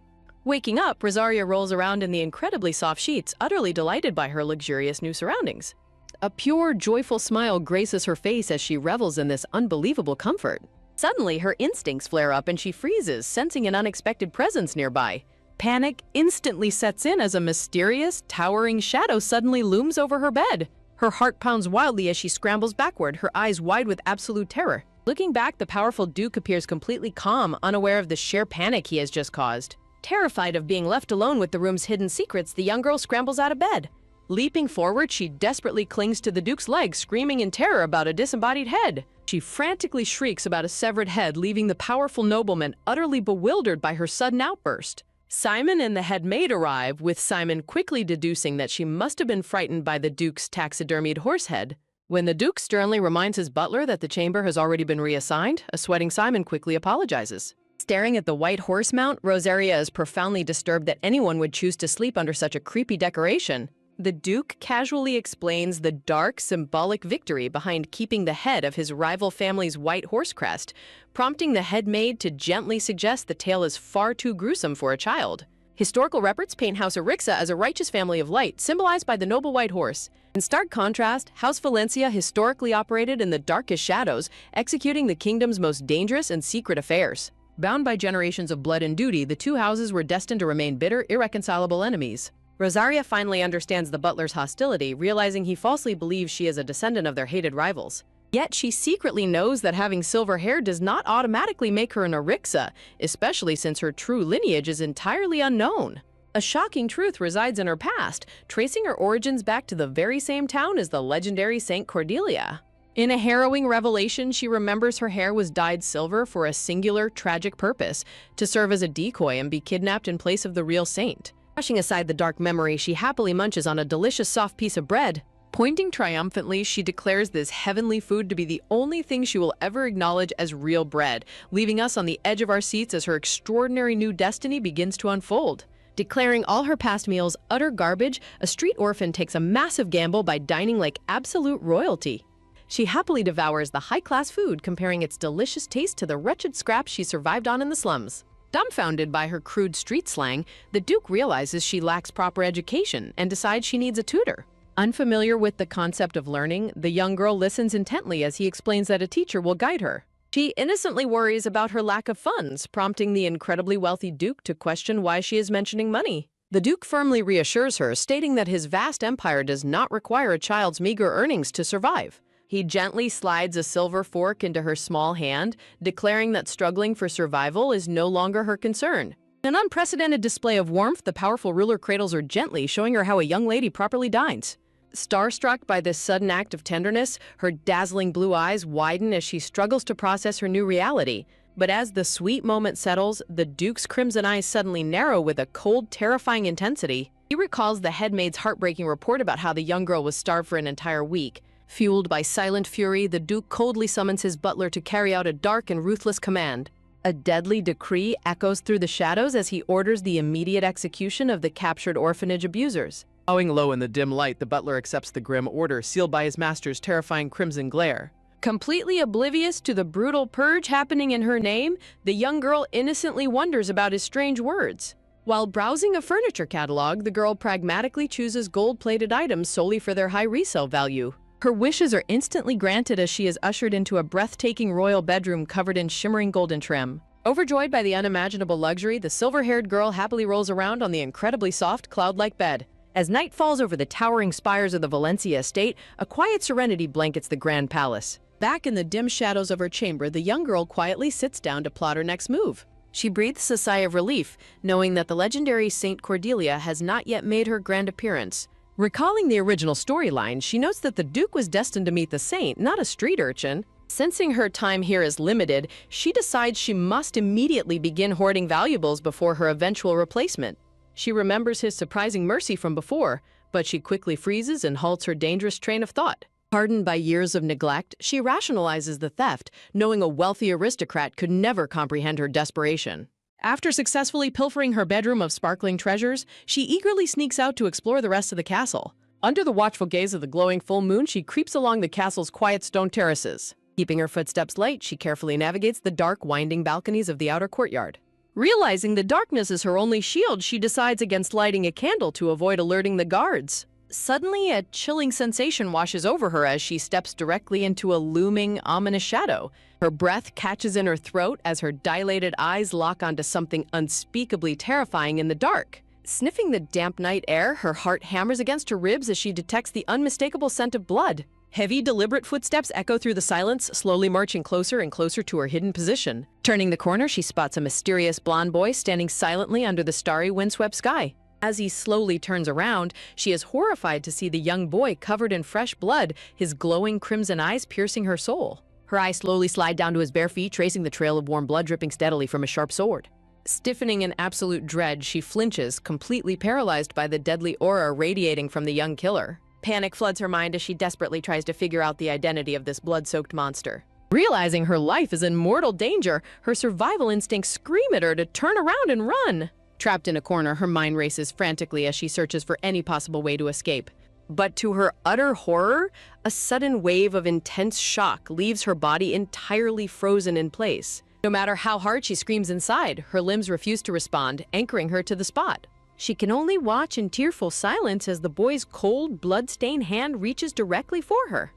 Waking up, Rosaria rolls around in the incredibly soft sheets, utterly delighted by her luxurious new surroundings. A pure, joyful smile graces her face as she revels in this unbelievable comfort. Suddenly, her instincts flare up and she freezes, sensing an unexpected presence nearby. Panic instantly sets in as a mysterious, towering shadow suddenly looms over her bed. Her heart pounds wildly as she scrambles backward, her eyes wide with absolute terror. Looking back, the powerful Duke appears completely calm, unaware of the sheer panic he has just caused. Terrified of being left alone with the room's hidden secrets, the young girl scrambles out of bed. Leaping forward, she desperately clings to the Duke's leg, screaming in terror about a disembodied head. She frantically shrieks about a severed head, leaving the powerful nobleman utterly bewildered by her sudden outburst. Simon and the headmaid arrive, with Simon quickly deducing that she must have been frightened by the Duke's taxidermied horse head. When the Duke sternly reminds his butler that the chamber has already been reassigned, a sweating Simon quickly apologizes. Staring at the white horse mount, Rosaria is profoundly disturbed that anyone would choose to sleep under such a creepy decoration. The Duke casually explains the dark, symbolic victory behind keeping the head of his rival family's white horse crest, prompting the headmaid to gently suggest the tale is far too gruesome for a child. Historical records paint House Arixa as a righteous family of light, symbolized by the noble white horse. In stark contrast, House Valencia historically operated in the darkest shadows, executing the kingdom's most dangerous and secret affairs. Bound by generations of blood and duty, the two houses were destined to remain bitter, irreconcilable enemies. Rosaria finally understands the butler's hostility, realizing he falsely believes she is a descendant of their hated rivals. Yet she secretly knows that having silver hair does not automatically make her an Arixa, especially since her true lineage is entirely unknown. A shocking truth resides in her past, tracing her origins back to the very same town as the legendary Saint Cordelia. In a harrowing revelation, she remembers her hair was dyed silver for a singular, tragic purpose, to serve as a decoy and be kidnapped in place of the real saint. Brushing aside the dark memory, she happily munches on a delicious soft piece of bread. Pointing triumphantly, she declares this heavenly food to be the only thing she will ever acknowledge as real bread, leaving us on the edge of our seats as her extraordinary new destiny begins to unfold. Declaring all her past meals utter garbage, a street orphan takes a massive gamble by dining like absolute royalty. She happily devours the high-class food, comparing its delicious taste to the wretched scraps she survived on in the slums. Dumbfounded by her crude street slang, the Duke realizes she lacks proper education and decides she needs a tutor. Unfamiliar with the concept of learning, the young girl listens intently as he explains that a teacher will guide her. She innocently worries about her lack of funds, prompting the incredibly wealthy Duke to question why she is mentioning money. The Duke firmly reassures her, stating that his vast empire does not require a child's meager earnings to survive. He gently slides a silver fork into her small hand, declaring that struggling for survival is no longer her concern. In an unprecedented display of warmth, the powerful ruler cradles her gently, showing her how a young lady properly dines. Starstruck by this sudden act of tenderness, her dazzling blue eyes widen as she struggles to process her new reality. But as the sweet moment settles, the Duke's crimson eyes suddenly narrow with a cold, terrifying intensity. He recalls the headmaid's heartbreaking report about how the young girl was starved for an entire week. Fueled by silent fury, the Duke coldly summons his butler to carry out a dark and ruthless command. A deadly decree echoes through the shadows as he orders the immediate execution of the captured orphanage abusers. Bowing low in the dim light, the butler accepts the grim order, sealed by his master's terrifying crimson glare. Completely oblivious to the brutal purge happening in her name, the young girl innocently wonders about his strange words. While browsing a furniture catalog, the girl pragmatically chooses gold-plated items solely for their high resale value. Her wishes are instantly granted as she is ushered into a breathtaking royal bedroom covered in shimmering golden trim. Overjoyed by the unimaginable luxury, the silver-haired girl happily rolls around on the incredibly soft, cloud-like bed. As night falls over the towering spires of the Valencia estate, a quiet serenity blankets the grand palace. Back in the dim shadows of her chamber, the young girl quietly sits down to plot her next move. She breathes a sigh of relief, knowing that the legendary Saint Cordelia has not yet made her grand appearance. Recalling the original storyline, she notes that the Duke was destined to meet the saint, not a street urchin. Sensing her time here is limited, she decides she must immediately begin hoarding valuables before her eventual replacement. She remembers his surprising mercy from before, but she quickly freezes and halts her dangerous train of thought. Hardened by years of neglect, she rationalizes the theft, knowing a wealthy aristocrat could never comprehend her desperation. After successfully pilfering her bedroom of sparkling treasures, she eagerly sneaks out to explore the rest of the castle. Under the watchful gaze of the glowing full moon, she creeps along the castle's quiet stone terraces. Keeping her footsteps light, she carefully navigates the dark, winding balconies of the outer courtyard. Realizing the darkness is her only shield, she decides against lighting a candle to avoid alerting the guards. Suddenly, a chilling sensation washes over her as she steps directly into a looming, ominous shadow. Her breath catches in her throat as her dilated eyes lock onto something unspeakably terrifying in the dark. Sniffing the damp night air, her heart hammers against her ribs as she detects the unmistakable scent of blood. Heavy, deliberate footsteps echo through the silence, slowly marching closer and closer to her hidden position. Turning the corner, she spots a mysterious blonde boy standing silently under the starry, windswept sky. As he slowly turns around, she is horrified to see the young boy covered in fresh blood, his glowing crimson eyes piercing her soul. Her eyes slowly slide down to his bare feet, tracing the trail of warm blood dripping steadily from a sharp sword. Stiffening in absolute dread, she flinches, completely paralyzed by the deadly aura radiating from the young killer. Panic floods her mind as she desperately tries to figure out the identity of this blood-soaked monster. Realizing her life is in mortal danger, her survival instincts scream at her to turn around and run. Trapped in a corner, her mind races frantically as she searches for any possible way to escape. But to her utter horror, a sudden wave of intense shock leaves her body entirely frozen in place. No matter how hard she screams inside, her limbs refuse to respond, anchoring her to the spot. She can only watch in tearful silence as the boy's cold, blood-stained hand reaches directly for her.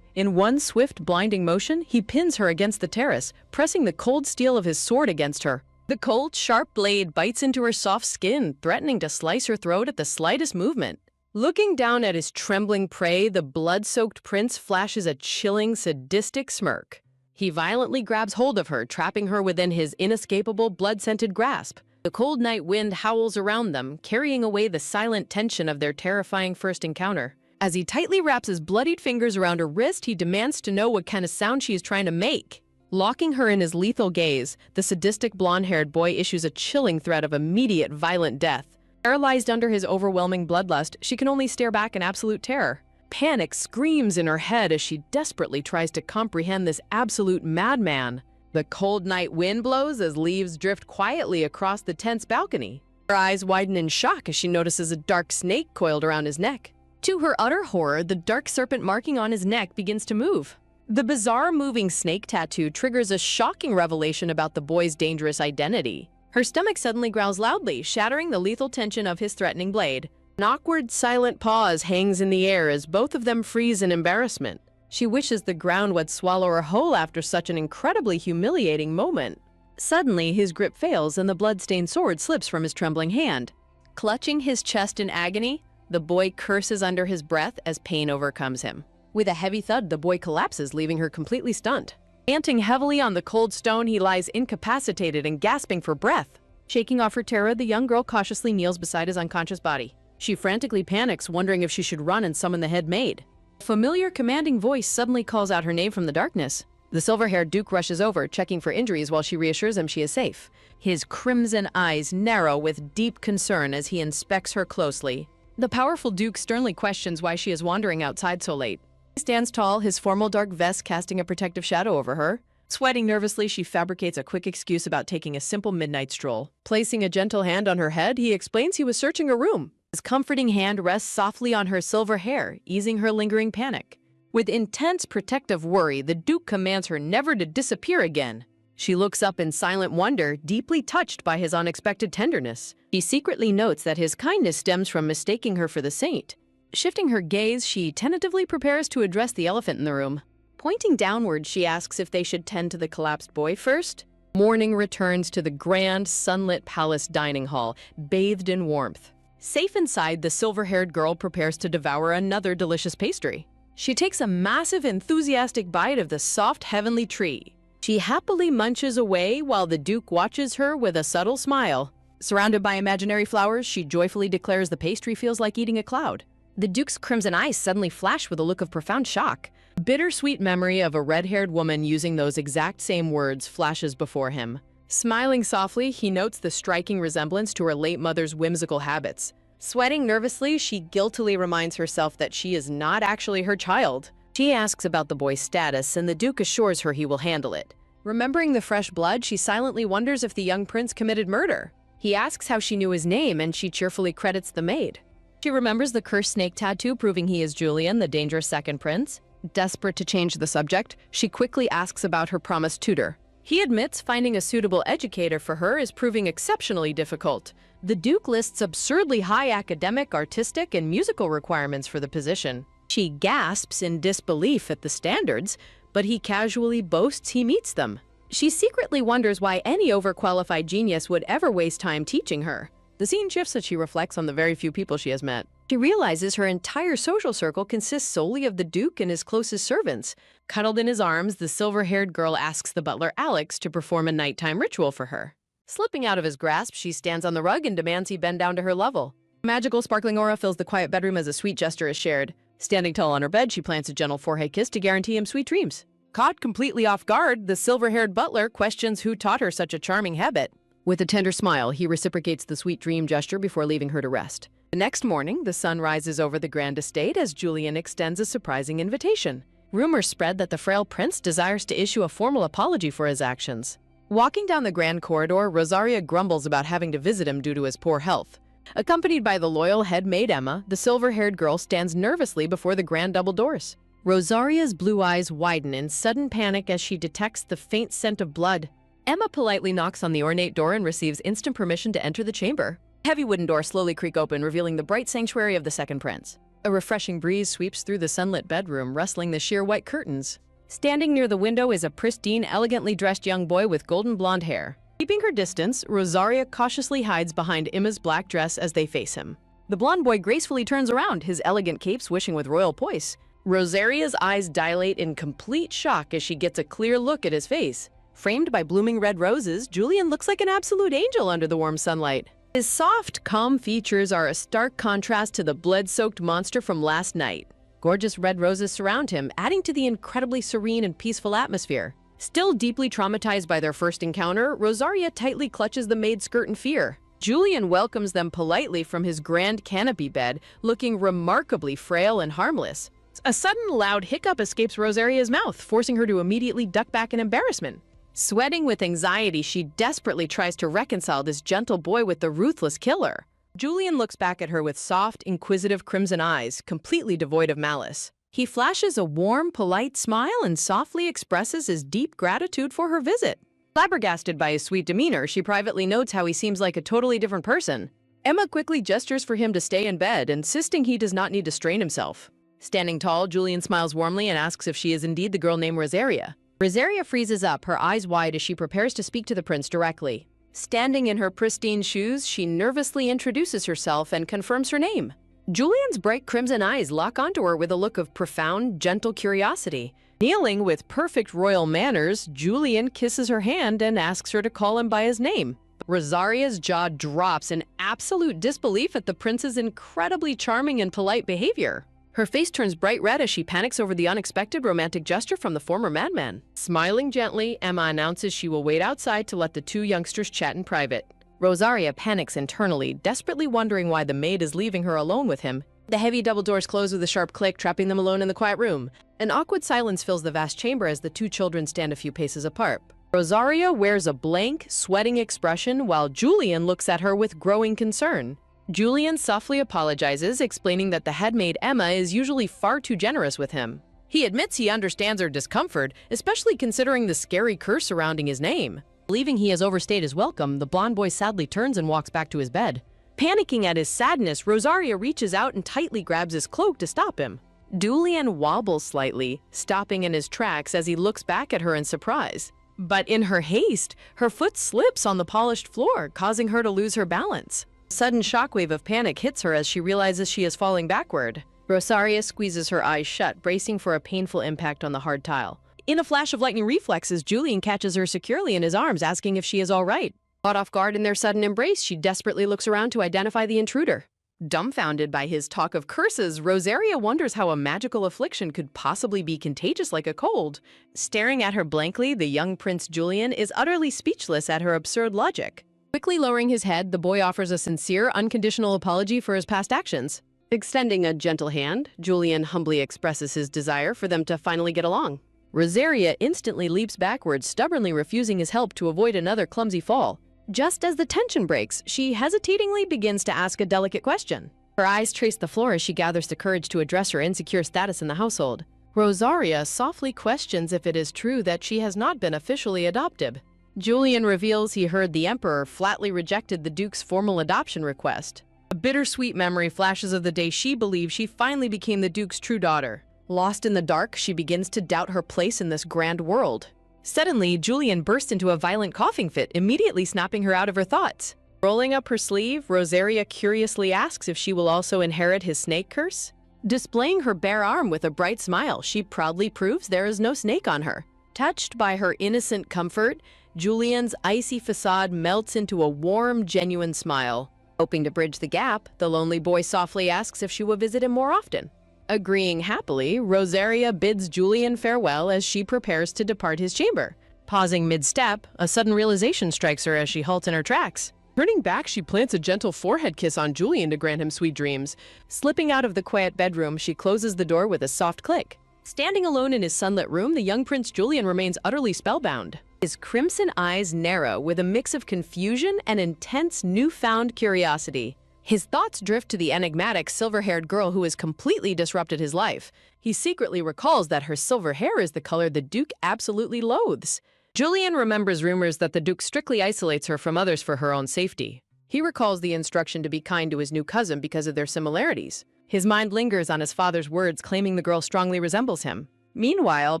In one swift, blinding motion, he pins her against the terrace, pressing the cold steel of his sword against her. The cold, sharp blade bites into her soft skin, threatening to slice her throat at the slightest movement. Looking down at his trembling prey, the blood-soaked prince flashes a chilling, sadistic smirk. He violently grabs hold of her, trapping her within his inescapable, blood-scented grasp. The cold night wind howls around them, carrying away the silent tension of their terrifying first encounter. As he tightly wraps his bloodied fingers around her wrist, he demands to know what kind of sound she is trying to make. Locking her in his lethal gaze, the sadistic blonde-haired boy issues a chilling threat of immediate, violent death. Paralyzed under his overwhelming bloodlust, she can only stare back in absolute terror. Panic screams in her head as she desperately tries to comprehend this absolute madman. The cold night wind blows as leaves drift quietly across the tent's balcony. Her eyes widen in shock as she notices a dark snake coiled around his neck. To her utter horror, the dark serpent marking on his neck begins to move. The bizarre moving snake tattoo triggers a shocking revelation about the boy's dangerous identity. Her stomach suddenly growls loudly, shattering the lethal tension of his threatening blade. An awkward, silent pause hangs in the air as both of them freeze in embarrassment. She wishes the ground would swallow her whole after such an incredibly humiliating moment. Suddenly, his grip fails and the blood-stained sword slips from his trembling hand. Clutching his chest in agony, the boy curses under his breath as pain overcomes him. With a heavy thud, the boy collapses, leaving her completely stunned. Panting heavily on the cold stone, he lies incapacitated and gasping for breath. Shaking off her terror, the young girl cautiously kneels beside his unconscious body. She frantically panics, wondering if she should run and summon the head maid. A familiar, commanding voice suddenly calls out her name from the darkness. The silver-haired Duke rushes over, checking for injuries while she reassures him she is safe. His crimson eyes narrow with deep concern as he inspects her closely. The powerful Duke sternly questions why she is wandering outside so late. He stands tall, his formal dark vest casting a protective shadow over her. Sweating nervously, she fabricates a quick excuse about taking a simple midnight stroll. Placing a gentle hand on her head, he explains he was searching a room. His comforting hand rests softly on her silver hair, easing her lingering panic. With intense protective worry, the Duke commands her never to disappear again. She looks up in silent wonder, deeply touched by his unexpected tenderness. She secretly notes that his kindness stems from mistaking her for the saint. Shifting her gaze, she tentatively prepares to address the elephant in the room. Pointing downward, she asks if they should tend to the collapsed boy first. Morning returns to the grand, sunlit palace dining hall, bathed in warmth. Safe inside, the silver-haired girl prepares to devour another delicious pastry. She takes a massive, enthusiastic bite of the soft, heavenly treat. She happily munches away while the Duke watches her with a subtle smile. Surrounded by imaginary flowers, she joyfully declares the pastry feels like eating a cloud. The Duke's crimson eyes suddenly flash with a look of profound shock. A bittersweet memory of a red-haired woman using those exact same words flashes before him. Smiling softly, he notes the striking resemblance to her late mother's whimsical habits. Sweating nervously, she guiltily reminds herself that she is not actually her child. She asks about the boy's status, and the Duke assures her he will handle it. Remembering the fresh blood, she silently wonders if the young prince committed murder. He asks how she knew his name, and she cheerfully credits the maid. She remembers the cursed snake tattoo proving he is Julian, the dangerous second prince. Desperate to change the subject, she quickly asks about her promised tutor. He admits finding a suitable educator for her is proving exceptionally difficult. The Duke lists absurdly high academic, artistic, and musical requirements for the position. She gasps in disbelief at the standards, but he casually boasts he meets them. She secretly wonders why any overqualified genius would ever waste time teaching her. The scene shifts as she reflects on the very few people she has met. She realizes her entire social circle consists solely of the Duke and his closest servants. Cuddled in his arms, the silver-haired girl asks the butler Alex to perform a nighttime ritual for her. Slipping out of his grasp, she stands on the rug and demands he bend down to her level. A magical, sparkling aura fills the quiet bedroom as a sweet gesture is shared. Standing tall on her bed, she plants a gentle forehead kiss to guarantee him sweet dreams. Caught completely off guard, the silver-haired butler questions who taught her such a charming habit. With a tender smile, he reciprocates the sweet dream gesture before leaving her to rest. The next morning, the sun rises over the grand estate as Julian extends a surprising invitation. Rumors spread that the frail prince desires to issue a formal apology for his actions. Walking down the grand corridor, Rosaria grumbles about having to visit him due to his poor health. Accompanied by the loyal head maid Emma, the silver-haired girl stands nervously before the grand double doors. Rosaria's blue eyes widen in sudden panic as she detects the faint scent of blood. Emma politely knocks on the ornate door and receives instant permission to enter the chamber. Heavy wooden doors slowly creak open, revealing the bright sanctuary of the second prince. A refreshing breeze sweeps through the sunlit bedroom, rustling the sheer white curtains. Standing near the window is a pristine, elegantly dressed young boy with golden blonde hair. Keeping her distance, Rosaria cautiously hides behind Emma's black dress as they face him. The blonde boy gracefully turns around, his elegant cape swishing with royal poise. Rosaria's eyes dilate in complete shock as she gets a clear look at his face. Framed by blooming red roses, Julian looks like an absolute angel under the warm sunlight. His soft, calm features are a stark contrast to the blood-soaked monster from last night. Gorgeous red roses surround him, adding to the incredibly serene and peaceful atmosphere. Still deeply traumatized by their first encounter, Rosaria tightly clutches the maid's skirt in fear. Julian welcomes them politely from his grand canopy bed, looking remarkably frail and harmless. A sudden loud hiccup escapes Rosaria's mouth, forcing her to immediately duck back in embarrassment. Sweating with anxiety, she desperately tries to reconcile this gentle boy with the ruthless killer. Julian looks back at her with soft, inquisitive crimson eyes, completely devoid of malice. He flashes a warm, polite smile and softly expresses his deep gratitude for her visit. Flabbergasted by his sweet demeanor, she privately notes how he seems like a totally different person. Emma quickly gestures for him to stay in bed, insisting he does not need to strain himself. Standing tall, Julian smiles warmly and asks if she is indeed the girl named Rosaria. Rosaria freezes up, her eyes wide as she prepares to speak to the prince directly. Standing in her pristine shoes, she nervously introduces herself and confirms her name. Julian's bright crimson eyes lock onto her with a look of profound, gentle curiosity. Kneeling with perfect royal manners, Julian kisses her hand and asks her to call him by his name. Rosaria's jaw drops in absolute disbelief at the prince's incredibly charming and polite behavior. Her face turns bright red as she panics over the unexpected romantic gesture from the former madman. Smiling gently, Emma announces she will wait outside to let the two youngsters chat in private. Rosaria panics internally, desperately wondering why the maid is leaving her alone with him. The heavy double doors close with a sharp click, trapping them alone in the quiet room. An awkward silence fills the vast chamber as the two children stand a few paces apart. Rosaria wears a blank, sweating expression while Julian looks at her with growing concern. Julian softly apologizes, explaining that the head maid Emma is usually far too generous with him. He admits he understands her discomfort, especially considering the scary curse surrounding his name. Believing he has overstayed his welcome, the blonde boy sadly turns and walks back to his bed. Panicking at his sadness, Rosaria reaches out and tightly grabs his cloak to stop him. Julian wobbles slightly, stopping in his tracks as he looks back at her in surprise. But in her haste, her foot slips on the polished floor, causing her to lose her balance. A sudden shockwave of panic hits her as she realizes she is falling backward. Rosaria squeezes her eyes shut, bracing for a painful impact on the hard tile. In a flash of lightning reflexes, Julian catches her securely in his arms, asking if she is all right. Caught off guard in their sudden embrace, she desperately looks around to identify the intruder. Dumbfounded by his talk of curses, Rosaria wonders how a magical affliction could possibly be contagious like a cold. Staring at her blankly, the young Prince Julian is utterly speechless at her absurd logic. Quickly lowering his head, the boy offers a sincere, unconditional apology for his past actions. Extending a gentle hand, Julian humbly expresses his desire for them to finally get along. Rosaria instantly leaps backwards, stubbornly refusing his help to avoid another clumsy fall. Just as the tension breaks, she hesitatingly begins to ask a delicate question. Her eyes trace the floor as she gathers the courage to address her insecure status in the household. Rosaria softly questions if it is true that she has not been officially adopted. Julian reveals he heard the Emperor flatly rejected the Duke's formal adoption request. A bittersweet memory flashes of the day she believed she finally became the Duke's true daughter. Lost in the dark, she begins to doubt her place in this grand world. Suddenly, Julian burst into a violent coughing fit, immediately snapping her out of her thoughts. Rolling up her sleeve, Rosaria curiously asks if she will also inherit his snake curse. Displaying her bare arm with a bright smile, she proudly proves there is no snake on her. Touched by her innocent comfort, Julian's icy facade melts into a warm, genuine smile. Hoping to bridge the gap, the lonely boy softly asks if she will visit him more often. Agreeing happily, Rosaria bids Julian farewell as she prepares to depart his chamber. Pausing mid-step, a sudden realization strikes her as she halts in her tracks. Turning back, she plants a gentle forehead kiss on Julian to grant him sweet dreams. Slipping out of the quiet bedroom, she closes the door with a soft click. Standing alone in his sunlit room, the young Prince Julian remains utterly spellbound. His crimson eyes narrow with a mix of confusion and intense newfound curiosity. His thoughts drift to the enigmatic silver-haired girl who has completely disrupted his life. He secretly recalls that her silver hair is the color the Duke absolutely loathes. Julian remembers rumors that the Duke strictly isolates her from others for her own safety. He recalls the instruction to be kind to his new cousin because of their similarities. His mind lingers on his father's words, claiming the girl strongly resembles him. Meanwhile,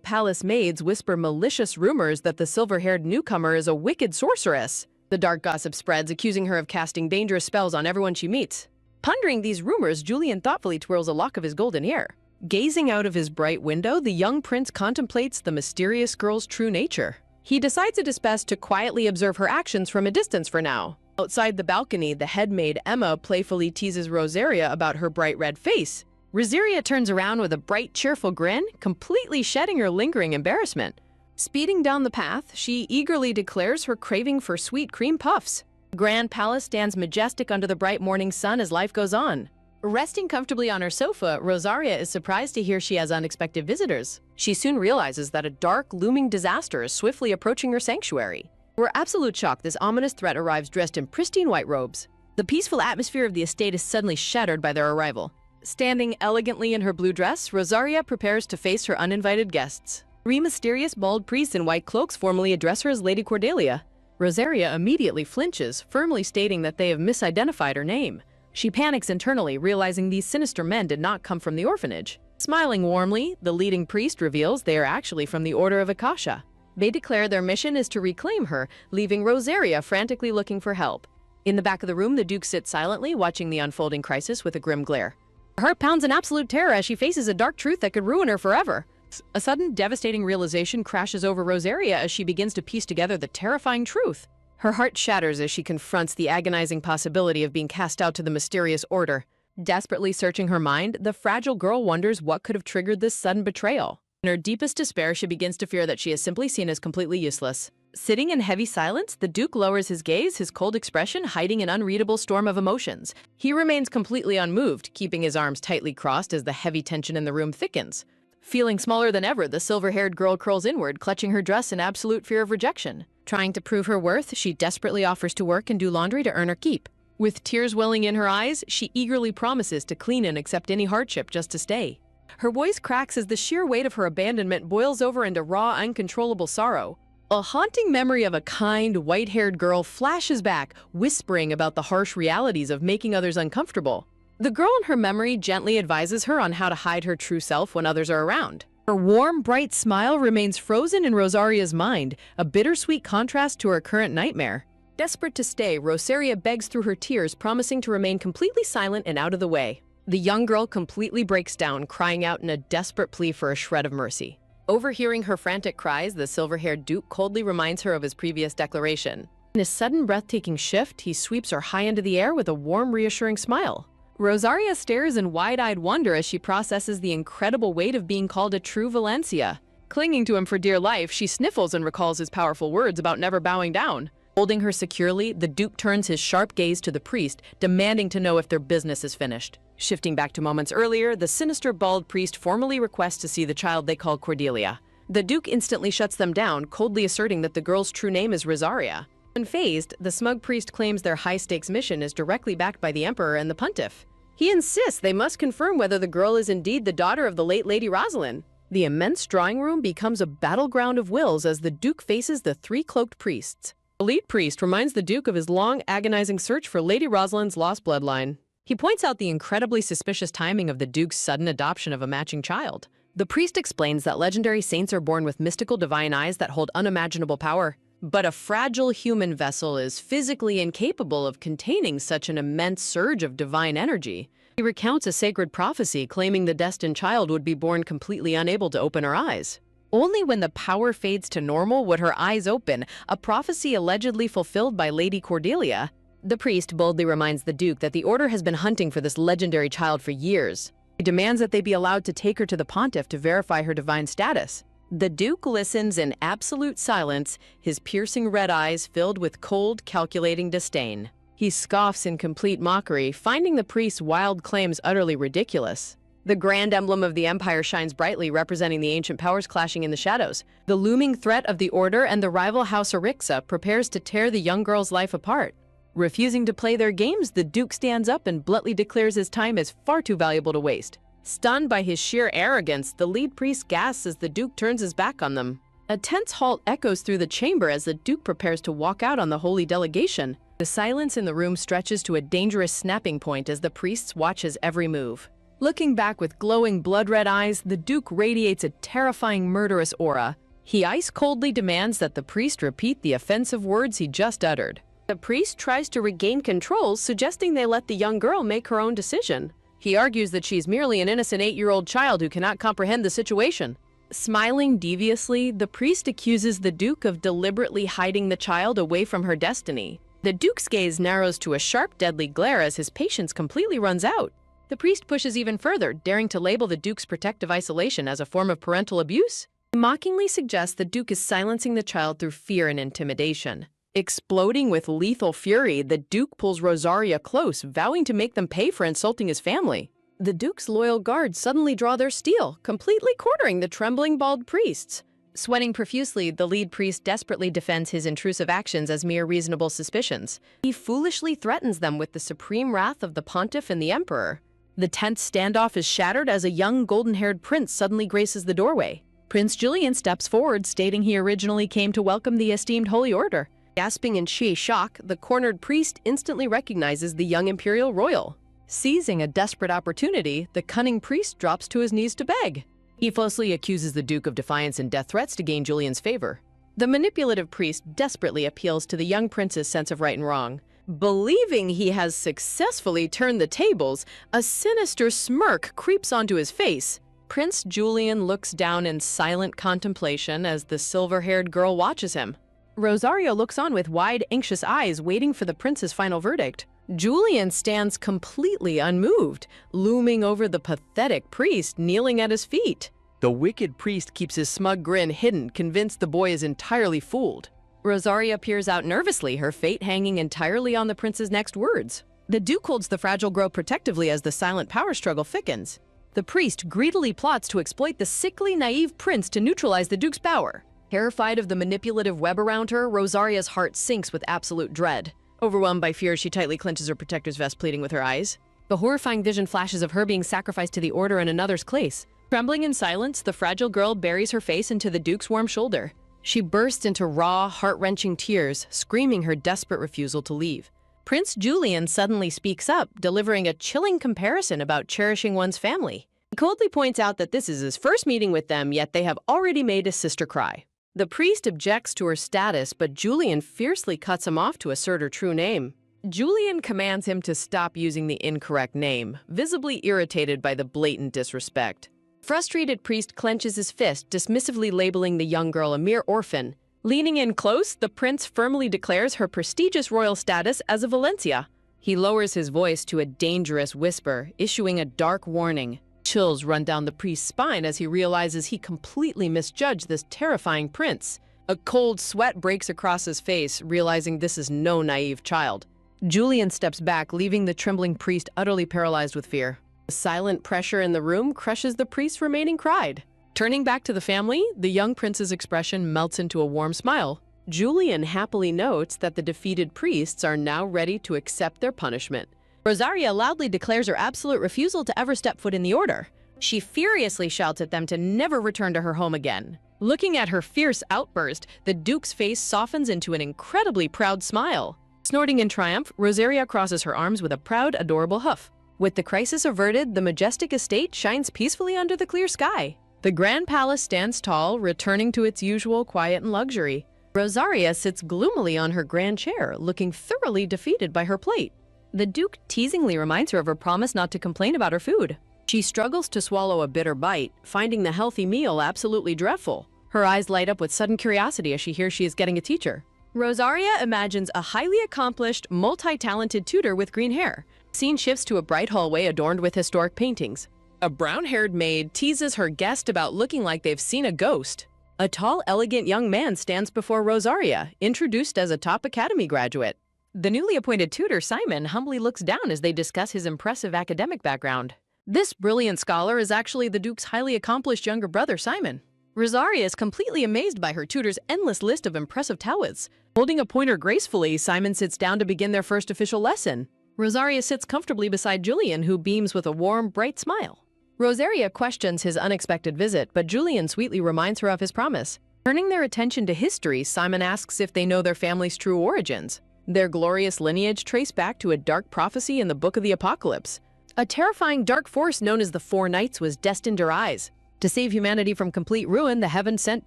palace maids whisper malicious rumors that the silver-haired newcomer is a wicked sorceress. The dark gossip spreads, accusing her of casting dangerous spells on everyone she meets. Pondering these rumors, Julian thoughtfully twirls a lock of his golden hair. Gazing out of his bright window, the young prince contemplates the mysterious girl's true nature. He decides it is best to quietly observe her actions from a distance for now. Outside the balcony, the head maid Emma playfully teases Rosaria about her bright red face. Rosaria turns around with a bright, cheerful grin, completely shedding her lingering embarrassment. Speeding down the path, she eagerly declares her craving for sweet cream puffs. The grand palace stands majestic under the bright morning sun as life goes on. Resting comfortably on her sofa, Rosaria is surprised to hear she has unexpected visitors. She soon realizes that a dark, looming disaster is swiftly approaching her sanctuary. To her absolute shock, this ominous threat arrives dressed in pristine white robes. The peaceful atmosphere of the estate is suddenly shattered by their arrival. Standing elegantly in her blue dress, Rosaria prepares to face her uninvited guests. Three mysterious bald priests in white cloaks formally address her as Lady Cordelia. Rosaria immediately flinches, firmly stating that they have misidentified her name. She panics internally, realizing these sinister men did not come from the orphanage. Smiling warmly, the leading priest reveals they are actually from the Order of Akasha. They declare their mission is to reclaim her, leaving Rosaria frantically looking for help. In the back of the room, the Duke sits silently, watching the unfolding crisis with a grim glare. Her heart pounds in absolute terror as she faces a dark truth that could ruin her forever. A sudden, devastating realization crashes over Rosaria as she begins to piece together the terrifying truth. Her heart shatters as she confronts the agonizing possibility of being cast out to the mysterious order. Desperately searching her mind, the fragile girl wonders what could have triggered this sudden betrayal. In her deepest despair, she begins to fear that she is simply seen as completely useless. Sitting in heavy silence, the Duke lowers his gaze, his cold expression hiding an unreadable storm of emotions. He remains completely unmoved, keeping his arms tightly crossed as the heavy tension in the room thickens. Feeling smaller than ever, the silver-haired girl curls inward, clutching her dress in absolute fear of rejection. Trying to prove her worth, she desperately offers to work and do laundry to earn her keep. With tears welling in her eyes, she eagerly promises to clean and accept any hardship just to stay. Her voice cracks as the sheer weight of her abandonment boils over into raw, uncontrollable sorrow. A haunting memory of a kind, white-haired girl flashes back, whispering about the harsh realities of making others uncomfortable. The girl in her memory gently advises her on how to hide her true self when others are around. Her warm, bright smile remains frozen in Rosaria's mind, a bittersweet contrast to her current nightmare. Desperate to stay, Rosaria begs through her tears, promising to remain completely silent and out of the way. The young girl completely breaks down, crying out in a desperate plea for a shred of mercy. Overhearing her frantic cries, the silver-haired Duke coldly reminds her of his previous declaration. In a sudden, breathtaking shift, he sweeps her high into the air with a warm, reassuring smile. Rosaria stares in wide-eyed wonder as she processes the incredible weight of being called a true Valencia. Clinging to him for dear life, she sniffles and recalls his powerful words about never bowing down. Holding her securely, the Duke turns his sharp gaze to the priest, demanding to know if their business is finished. Shifting back to moments earlier, the sinister bald priest formally requests to see the child they call Cordelia. The Duke instantly shuts them down, coldly asserting that the girl's true name is Rosaria. Unfazed, the smug priest claims their high-stakes mission is directly backed by the Emperor and the Pontiff. He insists they must confirm whether the girl is indeed the daughter of the late Lady Rosalind. The immense drawing room becomes a battleground of wills as the Duke faces the three cloaked priests. The lead priest reminds the Duke of his long, agonizing search for Lady Rosalind's lost bloodline. He points out the incredibly suspicious timing of the Duke's sudden adoption of a matching child. The priest explains that legendary saints are born with mystical divine eyes that hold unimaginable power. But a fragile human vessel is physically incapable of containing such an immense surge of divine energy. He recounts a sacred prophecy claiming the destined child would be born completely unable to open her eyes. Only when the power fades to normal would her eyes open, a prophecy allegedly fulfilled by Lady Cordelia. The priest boldly reminds the Duke that the Order has been hunting for this legendary child for years. He demands that they be allowed to take her to the Pontiff to verify her divine status. The Duke listens in absolute silence, his piercing red eyes filled with cold, calculating disdain. He scoffs in complete mockery, finding the priest's wild claims utterly ridiculous. The grand emblem of the Empire shines brightly, representing the ancient powers clashing in the shadows. The looming threat of the Order and the rival House Arixa prepares to tear the young girl's life apart. Refusing to play their games, the Duke stands up and bluntly declares his time is far too valuable to waste. Stunned by his sheer arrogance, the lead priest gasps as the Duke turns his back on them. A tense halt echoes through the chamber as the Duke prepares to walk out on the holy delegation. The silence in the room stretches to a dangerous snapping point as the priests watch his every move. Looking back with glowing blood-red eyes, the Duke radiates a terrifying murderous aura. He ice-coldly demands that the priest repeat the offensive words he just uttered. The priest tries to regain control, suggesting they let the young girl make her own decision. He argues that she's merely an innocent 8-year-old child who cannot comprehend the situation. Smiling deviously, the priest accuses the Duke of deliberately hiding the child away from her destiny. The Duke's gaze narrows to a sharp, deadly glare as his patience completely runs out. The priest pushes even further, daring to label the Duke's protective isolation as a form of parental abuse. He mockingly suggests the Duke is silencing the child through fear and intimidation. Exploding with lethal fury, the Duke pulls Rosaria close, vowing to make them pay for insulting his family. The Duke's loyal guards suddenly draw their steel, completely cornering the trembling bald priests. Sweating profusely, the lead priest desperately defends his intrusive actions as mere reasonable suspicions. He foolishly threatens them with the supreme wrath of the Pontiff and the Emperor. The tense standoff is shattered as a young golden-haired prince suddenly graces the doorway. Prince Julian steps forward, stating he originally came to welcome the esteemed Holy Order. Gasping in sheer shock, the cornered priest instantly recognizes the young imperial royal. Seizing a desperate opportunity, the cunning priest drops to his knees to beg. He falsely accuses the Duke of defiance and death threats to gain Julian's favor. The manipulative priest desperately appeals to the young prince's sense of right and wrong. Believing he has successfully turned the tables, a sinister smirk creeps onto his face. Prince Julian looks down in silent contemplation as the silver-haired girl watches him. Rosario looks on with wide, anxious eyes, waiting for the prince's final verdict. Julian stands completely unmoved, looming over the pathetic priest kneeling at his feet. The wicked priest keeps his smug grin hidden, convinced the boy is entirely fooled. Rosaria peers out nervously, her fate hanging entirely on the prince's next words. The Duke holds the fragile girl protectively as the silent power struggle thickens. The priest greedily plots to exploit the sickly, naive prince to neutralize the Duke's power. Terrified of the manipulative web around her, Rosaria's heart sinks with absolute dread. Overwhelmed by fear, she tightly clenches her protector's vest, pleading with her eyes. The horrifying vision flashes of her being sacrificed to the order in another's place. Trembling in silence, the fragile girl buries her face into the Duke's warm shoulder. She bursts into raw, heart-wrenching tears, screaming her desperate refusal to leave. Prince Julian suddenly speaks up, delivering a chilling comparison about cherishing one's family. He coldly points out that this is his first meeting with them, yet they have already made his sister cry. The priest objects to her status, but Julian fiercely cuts him off to assert her true name. Julian commands him to stop using the incorrect name, visibly irritated by the blatant disrespect. Frustrated priest clenches his fist, dismissively labeling the young girl a mere orphan. Leaning in close, the prince firmly declares her prestigious royal status as a Valencia. He lowers his voice to a dangerous whisper, issuing a dark warning. Chills run down the priest's spine as he realizes he completely misjudged this terrifying prince. A cold sweat breaks across his face, realizing this is no naive child. Julian steps back, leaving the trembling priest utterly paralyzed with fear. The silent pressure in the room crushes the priest's remaining pride. Turning back to the family, the young prince's expression melts into a warm smile. Julian happily notes that the defeated priests are now ready to accept their punishment. Rosaria loudly declares her absolute refusal to ever step foot in the order. She furiously shouts at them to never return to her home again. Looking at her fierce outburst, the Duke's face softens into an incredibly proud smile. Snorting in triumph, Rosaria crosses her arms with a proud, adorable huff. With the crisis averted, the majestic estate shines peacefully under the clear sky. The grand palace stands tall, returning to its usual quiet and luxury. Rosaria sits gloomily on her grand chair, looking thoroughly defeated by her plate. The Duke teasingly reminds her of her promise not to complain about her food. She struggles to swallow a bitter bite, finding the healthy meal absolutely dreadful. Her eyes light up with sudden curiosity as she hears she is getting a teacher. Rosaria imagines a highly accomplished, multi-talented tutor with green hair. Scene shifts to a bright hallway adorned with historic paintings. A brown-haired maid teases her guest about looking like they've seen a ghost. A tall, elegant young man stands before Rosaria, introduced as a top academy graduate. The newly appointed tutor, Simon, humbly looks down as they discuss his impressive academic background. This brilliant scholar is actually the Duke's highly accomplished younger brother, Simon. Rosaria is completely amazed by her tutor's endless list of impressive talents. Holding a pointer gracefully, Simon sits down to begin their first official lesson. Rosaria sits comfortably beside Julian, who beams with a warm, bright smile. Rosaria questions his unexpected visit, but Julian sweetly reminds her of his promise. Turning their attention to history, Simon asks if they know their family's true origins. Their glorious lineage traced back to a dark prophecy in the Book of the Apocalypse. A terrifying dark force known as the Four Knights was destined to rise. To save humanity from complete ruin, the heavens sent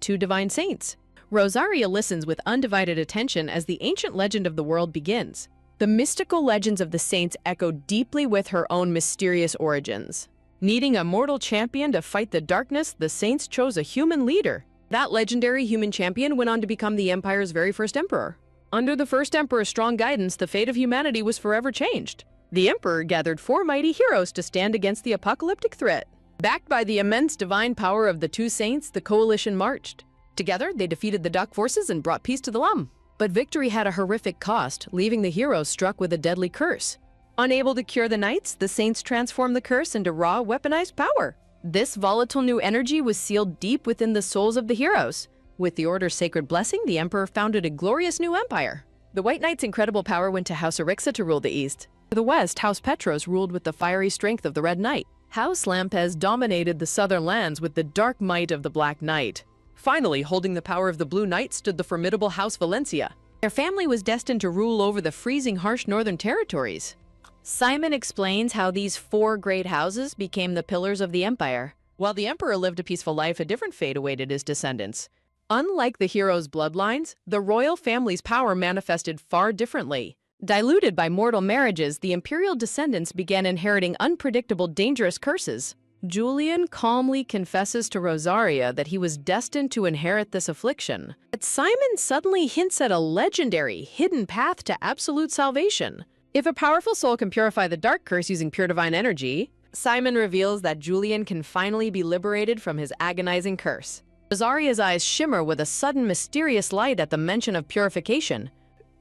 two divine saints. Rosaria listens with undivided attention as the ancient legend of the world begins. The mystical legends of the saints echo deeply with her own mysterious origins. Needing a mortal champion to fight the darkness, the saints chose a human leader. That legendary human champion went on to become the Empire's very first emperor. Under the first emperor's strong guidance, the fate of humanity was forever changed. The emperor gathered 4 mighty heroes to stand against the apocalyptic threat. Backed by the immense divine power of the two saints, the coalition marched. Together, they defeated the dark forces and brought peace to the realm. But victory had a horrific cost, leaving the heroes struck with a deadly curse. Unable to cure the knights, the saints transformed the curse into raw, weaponized power. This volatile new energy was sealed deep within the souls of the heroes. With the Order's sacred blessing, the Emperor founded a glorious new empire. The White Knight's incredible power went to House Arixa to rule the East. To the west, House Petros ruled with the fiery strength of the Red Knight. House Lampez dominated the southern lands with the dark might of the Black Knight. Finally, holding the power of the Blue Knight stood the formidable House Valencia. Their family was destined to rule over the freezing, harsh northern territories. Simon explains how these 4 great houses became the pillars of the empire. While the emperor lived a peaceful life, a different fate awaited his descendants. Unlike the heroes' bloodlines, the royal family's power manifested far differently. Diluted by mortal marriages, the imperial descendants began inheriting unpredictable, dangerous curses. Julian calmly confesses to Rosaria that he was destined to inherit this affliction. But Simon suddenly hints at a legendary, hidden path to absolute salvation. If a powerful soul can purify the dark curse using pure divine energy, Simon reveals that Julian can finally be liberated from his agonizing curse. Rosaria's eyes shimmer with a sudden mysterious light at the mention of purification.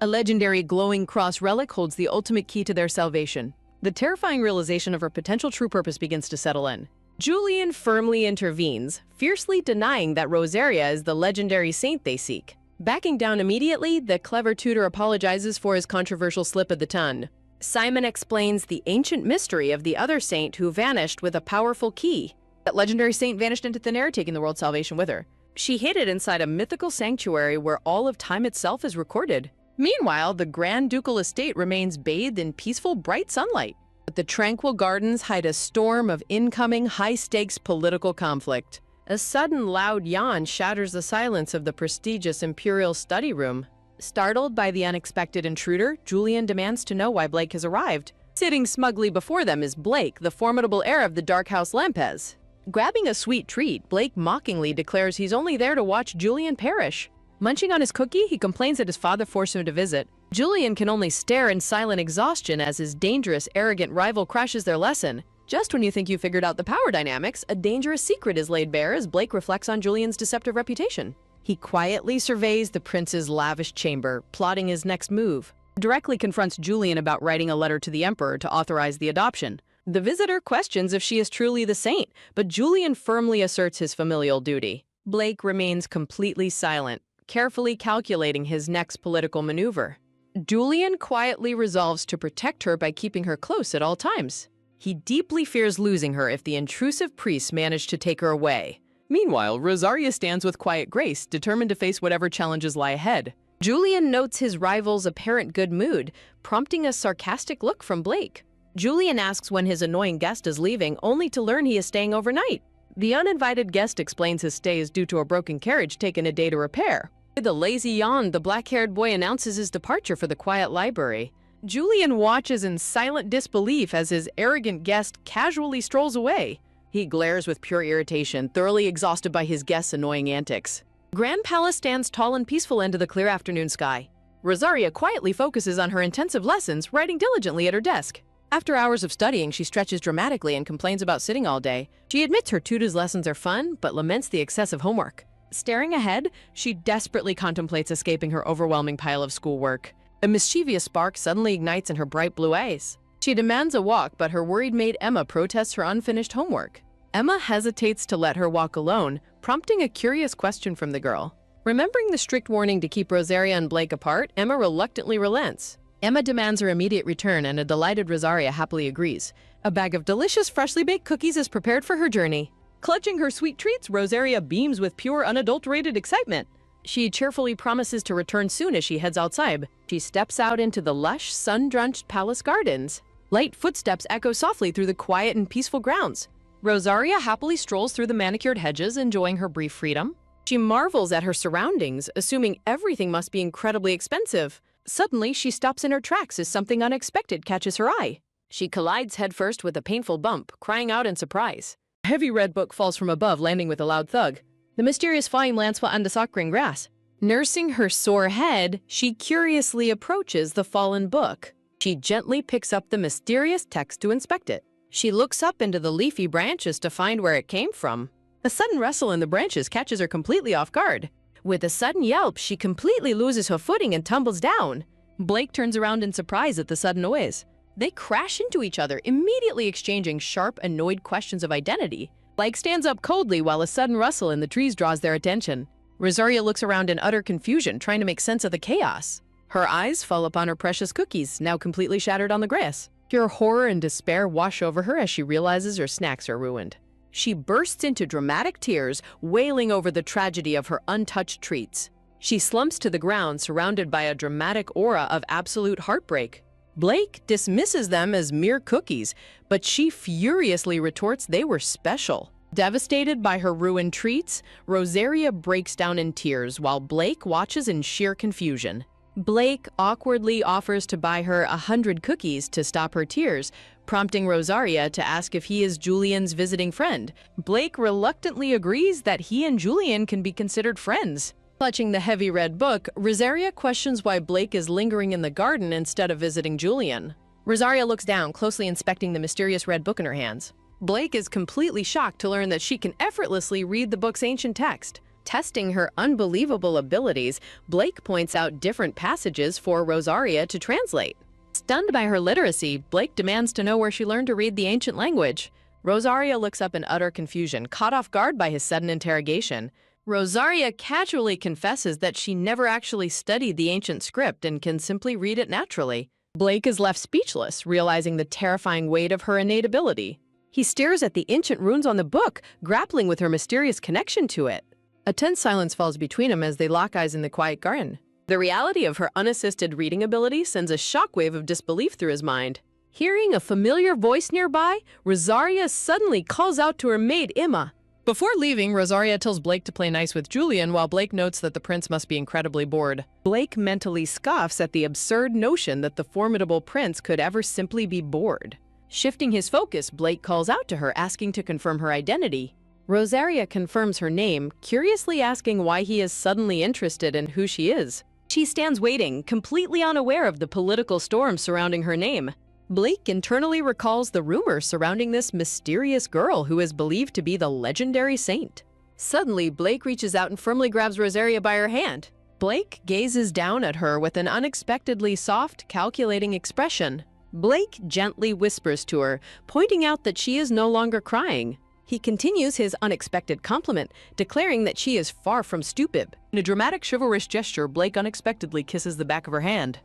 A legendary glowing cross relic holds the ultimate key to their salvation. The terrifying realization of her potential true purpose begins to settle in. Julian firmly intervenes, fiercely denying that Rosaria is the legendary saint they seek. Backing down immediately, the clever tutor apologizes for his controversial slip of the tongue. Simon explains the ancient mystery of the other saint who vanished with a powerful key. That legendary saint vanished into thin air, taking the world's salvation with her. She hid it inside a mythical sanctuary where all of time itself is recorded. Meanwhile, the Grand Ducal estate remains bathed in peaceful, bright sunlight. But the tranquil gardens hide a storm of incoming, high-stakes political conflict. A sudden loud yawn shatters the silence of the prestigious imperial study room. Startled by the unexpected intruder, Julian demands to know why Blake has arrived. Sitting smugly before them is Blake, the formidable heir of the Dark House Lampez. Grabbing a sweet treat, Blake mockingly declares he's only there to watch Julian perish. Munching on his cookie, he complains that his father forced him to visit. Julian can only stare in silent exhaustion as his dangerous, arrogant rival crashes their lesson. Just when you think you figured out the power dynamics, a dangerous secret is laid bare as Blake reflects on Julian's deceptive reputation. He quietly surveys the prince's lavish chamber, plotting his next move. Directly confronts Julian about writing a letter to the emperor to authorize the adoption. The visitor questions if she is truly the saint, but Julian firmly asserts his familial duty. Blake remains completely silent, carefully calculating his next political maneuver. Julian quietly resolves to protect her by keeping her close at all times. He deeply fears losing her if the intrusive priests manage to take her away. Meanwhile, Rosaria stands with quiet grace, determined to face whatever challenges lie ahead. Julian notes his rival's apparent good mood, prompting a sarcastic look from Blake. Julian asks when his annoying guest is leaving, only to learn he is staying overnight. The uninvited guest explains his stay is due to a broken carriage taken a day to repair. With a lazy yawn, the black-haired boy announces his departure for the quiet library. Julian watches in silent disbelief as his arrogant guest casually strolls away. He glares with pure irritation, thoroughly exhausted by his guest's annoying antics. Grand Palace stands tall and peaceful into the clear afternoon sky. Rosaria quietly focuses on her intensive lessons, writing diligently at her desk. After hours of studying, she stretches dramatically and complains about sitting all day. She admits her tutor's lessons are fun, but laments the excessive homework. Staring ahead, she desperately contemplates escaping her overwhelming pile of schoolwork. A mischievous spark suddenly ignites in her bright blue eyes. She demands a walk, but her worried maid Emma protests her unfinished homework. Emma hesitates to let her walk alone, prompting a curious question from the girl. Remembering the strict warning to keep Rosaria and Blake apart, Emma reluctantly relents. Emma demands her immediate return, and a delighted Rosaria happily agrees. A bag of delicious, freshly baked cookies is prepared for her journey. Clutching her sweet treats, Rosaria beams with pure, unadulterated excitement. She cheerfully promises to return soon as she heads outside. She steps out into the lush, sun-drenched palace gardens. Light footsteps echo softly through the quiet and peaceful grounds. Rosaria happily strolls through the manicured hedges, enjoying her brief freedom. She marvels at her surroundings, assuming everything must be incredibly expensive. Suddenly, she stops in her tracks as something unexpected catches her eye. She collides headfirst with a painful bump, crying out in surprise. A heavy red book falls from above, landing with a loud thud. The mysterious volume lands on the soft-green grass. Nursing her sore head, she curiously approaches the fallen book. She gently picks up the mysterious text to inspect it. She looks up into the leafy branches to find where it came from. A sudden rustle in the branches catches her completely off guard. With a sudden yelp, she completely loses her footing and tumbles down. Blake turns around in surprise at the sudden noise. They crash into each other, immediately exchanging sharp, annoyed questions of identity. Blake stands up coldly while a sudden rustle in the trees draws their attention. Rosaria looks around in utter confusion, trying to make sense of the chaos. Her eyes fall upon her precious cookies, now completely shattered on the grass. Pure horror and despair wash over her as she realizes her snacks are ruined. She bursts into dramatic tears, wailing over the tragedy of her untouched treats. She slumps to the ground, surrounded by a dramatic aura of absolute heartbreak. Blake dismisses them as mere cookies, but she furiously retorts they were special. Devastated by her ruined treats, Rosaria breaks down in tears while Blake watches in sheer confusion. Blake awkwardly offers to buy her 100 cookies to stop her tears, prompting Rosaria to ask if he is Julian's visiting friend. Blake reluctantly agrees that he and Julian can be considered friends. Clutching the heavy red book, Rosaria questions why Blake is lingering in the garden instead of visiting Julian. Rosaria looks down, closely inspecting the mysterious red book in her hands. Blake is completely shocked to learn that she can effortlessly read the book's ancient text. Testing her unbelievable abilities, Blake points out different passages for Rosaria to translate. Stunned by her literacy, Blake demands to know where she learned to read the ancient language. Rosaria looks up in utter confusion, caught off guard by his sudden interrogation. Rosaria casually confesses that she never actually studied the ancient script and can simply read it naturally. Blake is left speechless, realizing the terrifying weight of her innate ability. He stares at the ancient runes on the book, grappling with her mysterious connection to it. A tense silence falls between them as they lock eyes in the quiet garden. The reality of her unassisted reading ability sends a shockwave of disbelief through his mind. Hearing a familiar voice nearby, Rosaria suddenly calls out to her maid, Emma. Before leaving, Rosaria tells Blake to play nice with Julian, while Blake notes that the prince must be incredibly bored. Blake mentally scoffs at the absurd notion that the formidable prince could ever simply be bored. Shifting his focus, Blake calls out to her, asking to confirm her identity. Rosaria confirms her name, curiously asking why he is suddenly interested in who she is. She stands waiting, completely unaware of the political storm surrounding her name. Blake internally recalls the rumors surrounding this mysterious girl who is believed to be the legendary saint. Suddenly, Blake reaches out and firmly grabs Rosaria by her hand. Blake gazes down at her with an unexpectedly soft, calculating expression. Blake gently whispers to her, pointing out that she is no longer crying. He continues his unexpected compliment, declaring that she is far from stupid. In a dramatic chivalrous gesture, Blake unexpectedly kisses the back of her hand.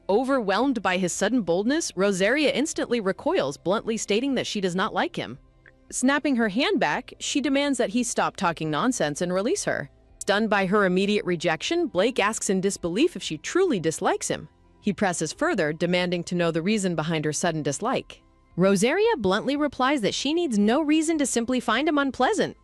Overwhelmed by his sudden boldness, Rosaria instantly recoils, bluntly stating that she does not like him. Snapping her hand back, she demands that he stop talking nonsense and release her. Stunned by her immediate rejection, Blake asks in disbelief if she truly dislikes him. He presses further, demanding to know the reason behind her sudden dislike. Rosaria bluntly replies that she needs no reason to simply find him unpleasant.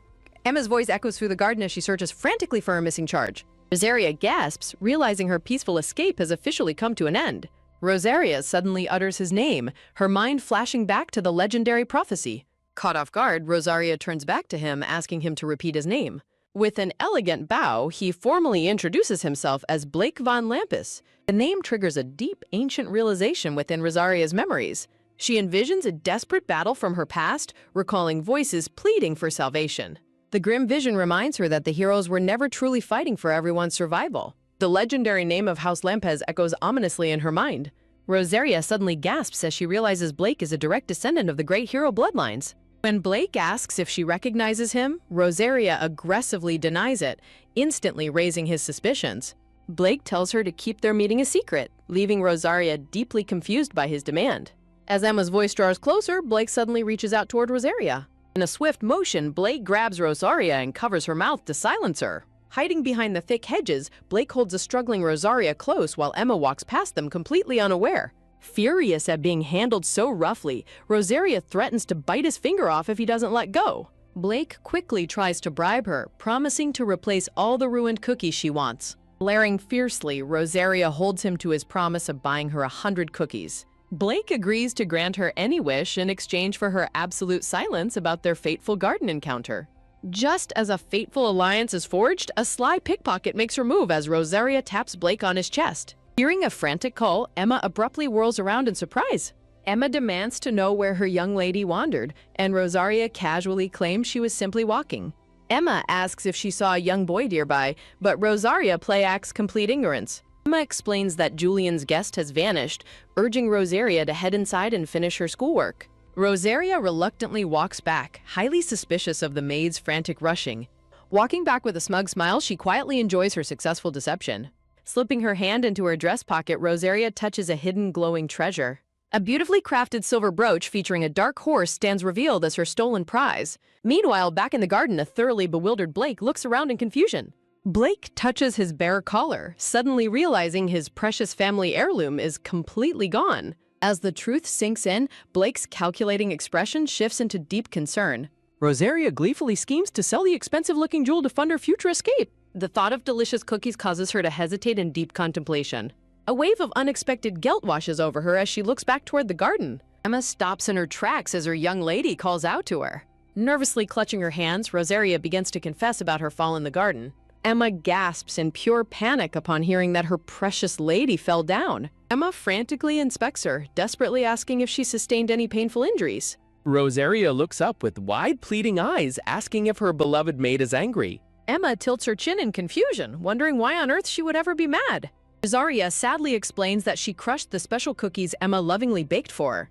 Emma's voice echoes through the garden as she searches frantically for her missing charge. Rosaria gasps, realizing her peaceful escape has officially come to an end. Rosaria suddenly utters his name, her mind flashing back to the legendary prophecy. Caught off guard, Rosaria turns back to him, asking him to repeat his name. With an elegant bow, he formally introduces himself as Blake von Lampus. The name triggers a deep, ancient realization within Rosaria's memories. She envisions a desperate battle from her past, recalling voices pleading for salvation. The grim vision reminds her that the heroes were never truly fighting for everyone's survival. The legendary name of House Lampez echoes ominously in her mind. Rosaria suddenly gasps as she realizes Blake is a direct descendant of the great hero bloodlines. When Blake asks if she recognizes him, Rosaria aggressively denies it, instantly raising his suspicions. Blake tells her to keep their meeting a secret, leaving Rosaria deeply confused by his demand. As Emma's voice draws closer, Blake suddenly reaches out toward Rosaria. In a swift motion, Blake grabs Rosaria and covers her mouth to silence her. Hiding behind the thick hedges, Blake holds a struggling Rosaria close while Emma walks past them completely unaware. Furious at being handled so roughly, Rosaria threatens to bite his finger off if he doesn't let go. Blake quickly tries to bribe her, promising to replace all the ruined cookies she wants. Blaring fiercely, Rosaria holds him to his promise of buying her 100 cookies. Blake agrees to grant her any wish in exchange for her absolute silence about their fateful garden encounter. Just as a fateful alliance is forged, a sly pickpocket makes her move as Rosaria taps Blake on his chest. Hearing a frantic call, Emma abruptly whirls around in surprise. Emma demands to know where her young lady wandered, and Rosaria casually claims she was simply walking. Emma asks if she saw a young boy nearby, but Rosaria acts complete ignorance. Emma explains that Julian's guest has vanished, urging Rosaria to head inside and finish her schoolwork. Rosaria reluctantly walks back, highly suspicious of the maid's frantic rushing. Walking back with a smug smile, she quietly enjoys her successful deception. Slipping her hand into her dress pocket, Rosaria touches a hidden glowing treasure. A beautifully crafted silver brooch featuring a dark horse stands revealed as her stolen prize. Meanwhile, back in the garden, a thoroughly bewildered Blake looks around in confusion. Blake touches his bare collar, suddenly realizing his precious family heirloom is completely gone. As the truth sinks in, Blake's calculating expression shifts into deep concern. Rosaria gleefully schemes to sell the expensive-looking jewel to fund her future escape. The thought of delicious cookies causes her to hesitate in deep contemplation. A wave of unexpected guilt washes over her as she looks back toward the garden. Emma stops in her tracks as her young lady calls out to her. Nervously clutching her hands, Rosaria begins to confess about her fall in the garden. Emma gasps in pure panic upon hearing that her precious lady fell down. Emma frantically inspects her, desperately asking if she sustained any painful injuries. Rosaria looks up with wide, pleading eyes, asking if her beloved maid is angry. Emma tilts her chin in confusion, wondering why on earth she would ever be mad. Rosaria sadly explains that she crushed the special cookies Emma lovingly baked for her.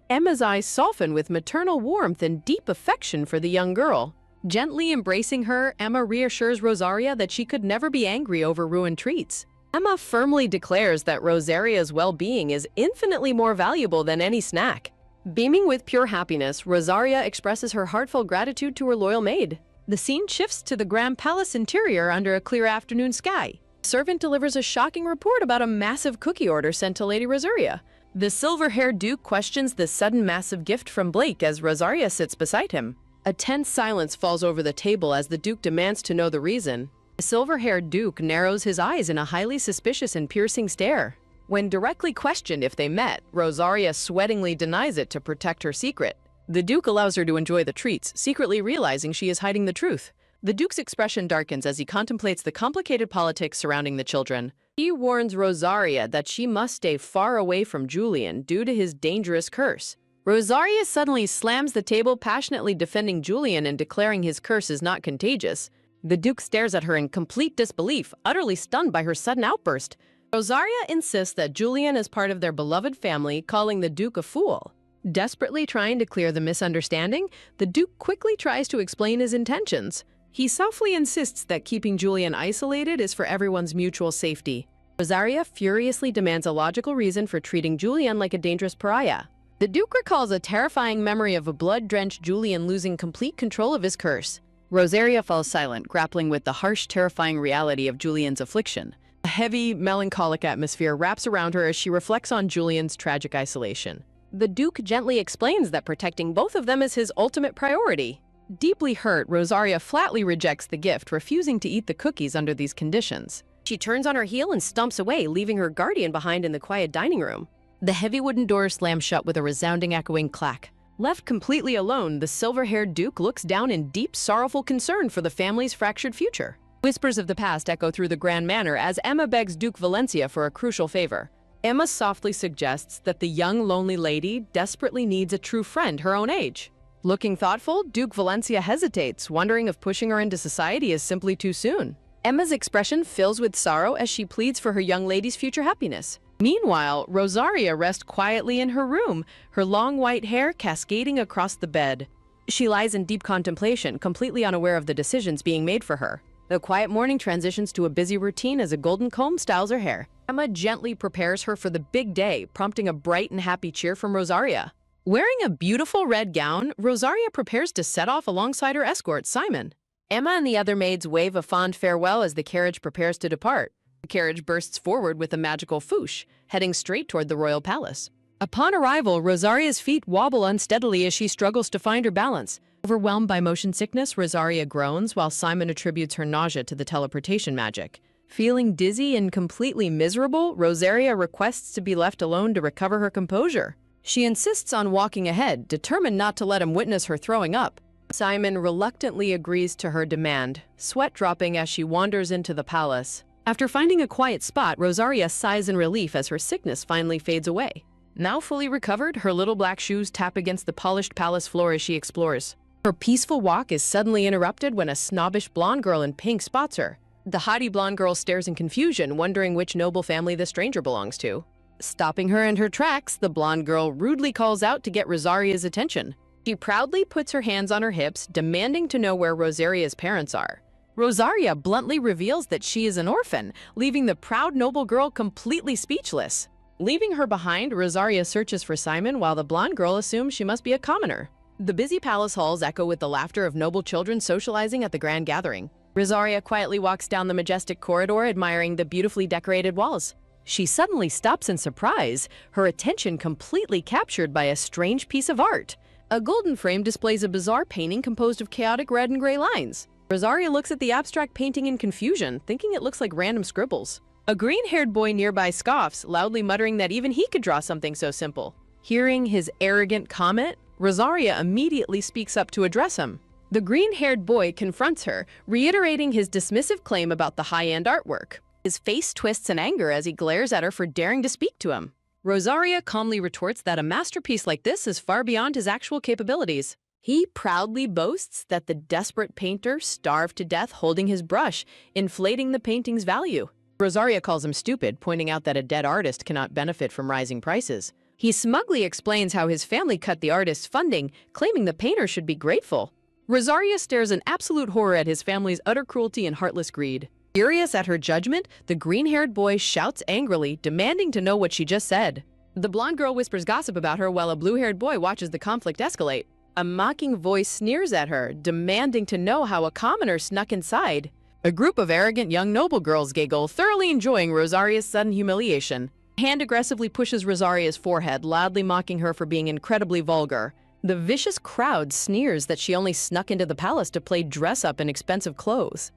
Emma's eyes soften with maternal warmth and deep affection for the young girl. Gently embracing her, Emma reassures Rosaria that she could never be angry over ruined treats. Emma firmly declares that Rosaria's well-being is infinitely more valuable than any snack. Beaming with pure happiness, Rosaria expresses her heartfelt gratitude to her loyal maid. The scene shifts to the grand palace interior under a clear afternoon sky. A servant delivers a shocking report about a massive cookie order sent to Lady Rosaria. The silver-haired Duke questions the sudden massive gift from Blake as Rosaria sits beside him. A tense silence falls over the table as the Duke demands to know the reason. The silver-haired Duke narrows his eyes in a highly suspicious and piercing stare. When directly questioned if they met, Rosaria sweatingly denies it to protect her secret. The Duke allows her to enjoy the treats, secretly realizing she is hiding the truth. The Duke's expression darkens as he contemplates the complicated politics surrounding the children. He warns Rosaria that she must stay far away from Julian due to his dangerous curse. Rosaria suddenly slams the table, passionately defending Julian and declaring his curse is not contagious. The Duke stares at her in complete disbelief, utterly stunned by her sudden outburst. Rosaria insists that Julian is part of their beloved family, calling the Duke a fool. Desperately trying to clear the misunderstanding, the Duke quickly tries to explain his intentions. He softly insists that keeping Julian isolated is for everyone's mutual safety. Rosaria furiously demands a logical reason for treating Julian like a dangerous pariah. The Duke recalls a terrifying memory of a blood-drenched Julian losing complete control of his curse. Rosaria falls silent, grappling with the harsh, terrifying reality of Julian's affliction. A heavy, melancholic atmosphere wraps around her as she reflects on Julian's tragic isolation. The Duke gently explains that protecting both of them is his ultimate priority. Deeply hurt, Rosaria flatly rejects the gift, refusing to eat the cookies under these conditions. She turns on her heel and stomps away, leaving her guardian behind in the quiet dining room. The heavy wooden doors slam shut with a resounding, echoing clack. Left completely alone, the silver-haired Duke looks down in deep, sorrowful concern for the family's fractured future. Whispers of the past echo through the grand manor as Emma begs Duke Valencia for a crucial favor. Emma softly suggests that the young, lonely lady desperately needs a true friend her own age. Looking thoughtful, Duke Valencia hesitates, wondering if pushing her into society is simply too soon. Emma's expression fills with sorrow as she pleads for her young lady's future happiness. Meanwhile, Rosaria rests quietly in her room, her long white hair cascading across the bed. She lies in deep contemplation, completely unaware of the decisions being made for her. The quiet morning transitions to a busy routine as a golden comb styles her hair. Emma gently prepares her for the big day, prompting a bright and happy cheer from Rosaria. Wearing a beautiful red gown, Rosaria prepares to set off alongside her escort, Simon. Emma and the other maids wave a fond farewell as the carriage prepares to depart. The carriage bursts forward with a magical foosh, heading straight toward the royal palace. Upon arrival, Rosaria's feet wobble unsteadily as she struggles to find her balance. Overwhelmed by motion sickness, Rosaria groans while Simon attributes her nausea to the teleportation magic. Feeling dizzy and completely miserable, Rosaria requests to be left alone to recover her composure. She insists on walking ahead, determined not to let him witness her throwing up. Simon reluctantly agrees to her demand, sweat dropping as she wanders into the palace. After finding a quiet spot, Rosaria sighs in relief as her sickness finally fades away. Now fully recovered, her little black shoes tap against the polished palace floor as she explores. Her peaceful walk is suddenly interrupted when a snobbish blonde girl in pink spots her. The haughty blonde girl stares in confusion, wondering which noble family the stranger belongs to. Stopping her in her tracks, the blonde girl rudely calls out to get Rosaria's attention. She proudly puts her hands on her hips, demanding to know where Rosaria's parents are. Rosaria bluntly reveals that she is an orphan, leaving the proud noble girl completely speechless. Leaving her behind, Rosaria searches for Simon while the blonde girl assumes she must be a commoner. The busy palace halls echo with the laughter of noble children socializing at the grand gathering. Rosaria quietly walks down the majestic corridor, admiring the beautifully decorated walls. She suddenly stops in surprise, her attention completely captured by a strange piece of art. A golden frame displays a bizarre painting composed of chaotic red and gray lines. Rosaria looks at the abstract painting in confusion, thinking it looks like random scribbles. A green-haired boy nearby scoffs, loudly muttering that even he could draw something so simple. Hearing his arrogant comment, Rosaria immediately speaks up to address him. The green-haired boy confronts her, reiterating his dismissive claim about the high-end artwork. His face twists in anger as he glares at her for daring to speak to him. Rosaria calmly retorts that a masterpiece like this is far beyond his actual capabilities. He proudly boasts that the desperate painter starved to death holding his brush, inflating the painting's value. Rosaria calls him stupid, pointing out that a dead artist cannot benefit from rising prices. He smugly explains how his family cut the artist's funding, claiming the painter should be grateful. Rosaria stares in absolute horror at his family's utter cruelty and heartless greed. Furious at her judgment, the green-haired boy shouts angrily, demanding to know what she just said. The blonde girl whispers gossip about her while a blue-haired boy watches the conflict escalate. A mocking voice sneers at her, demanding to know how a commoner snuck inside. A group of arrogant young noble girls giggle, thoroughly enjoying Rosaria's sudden humiliation. A hand aggressively pushes Rosaria's forehead, loudly mocking her for being incredibly vulgar. The vicious crowd sneers that she only snuck into the palace to play dress-up in expensive clothes.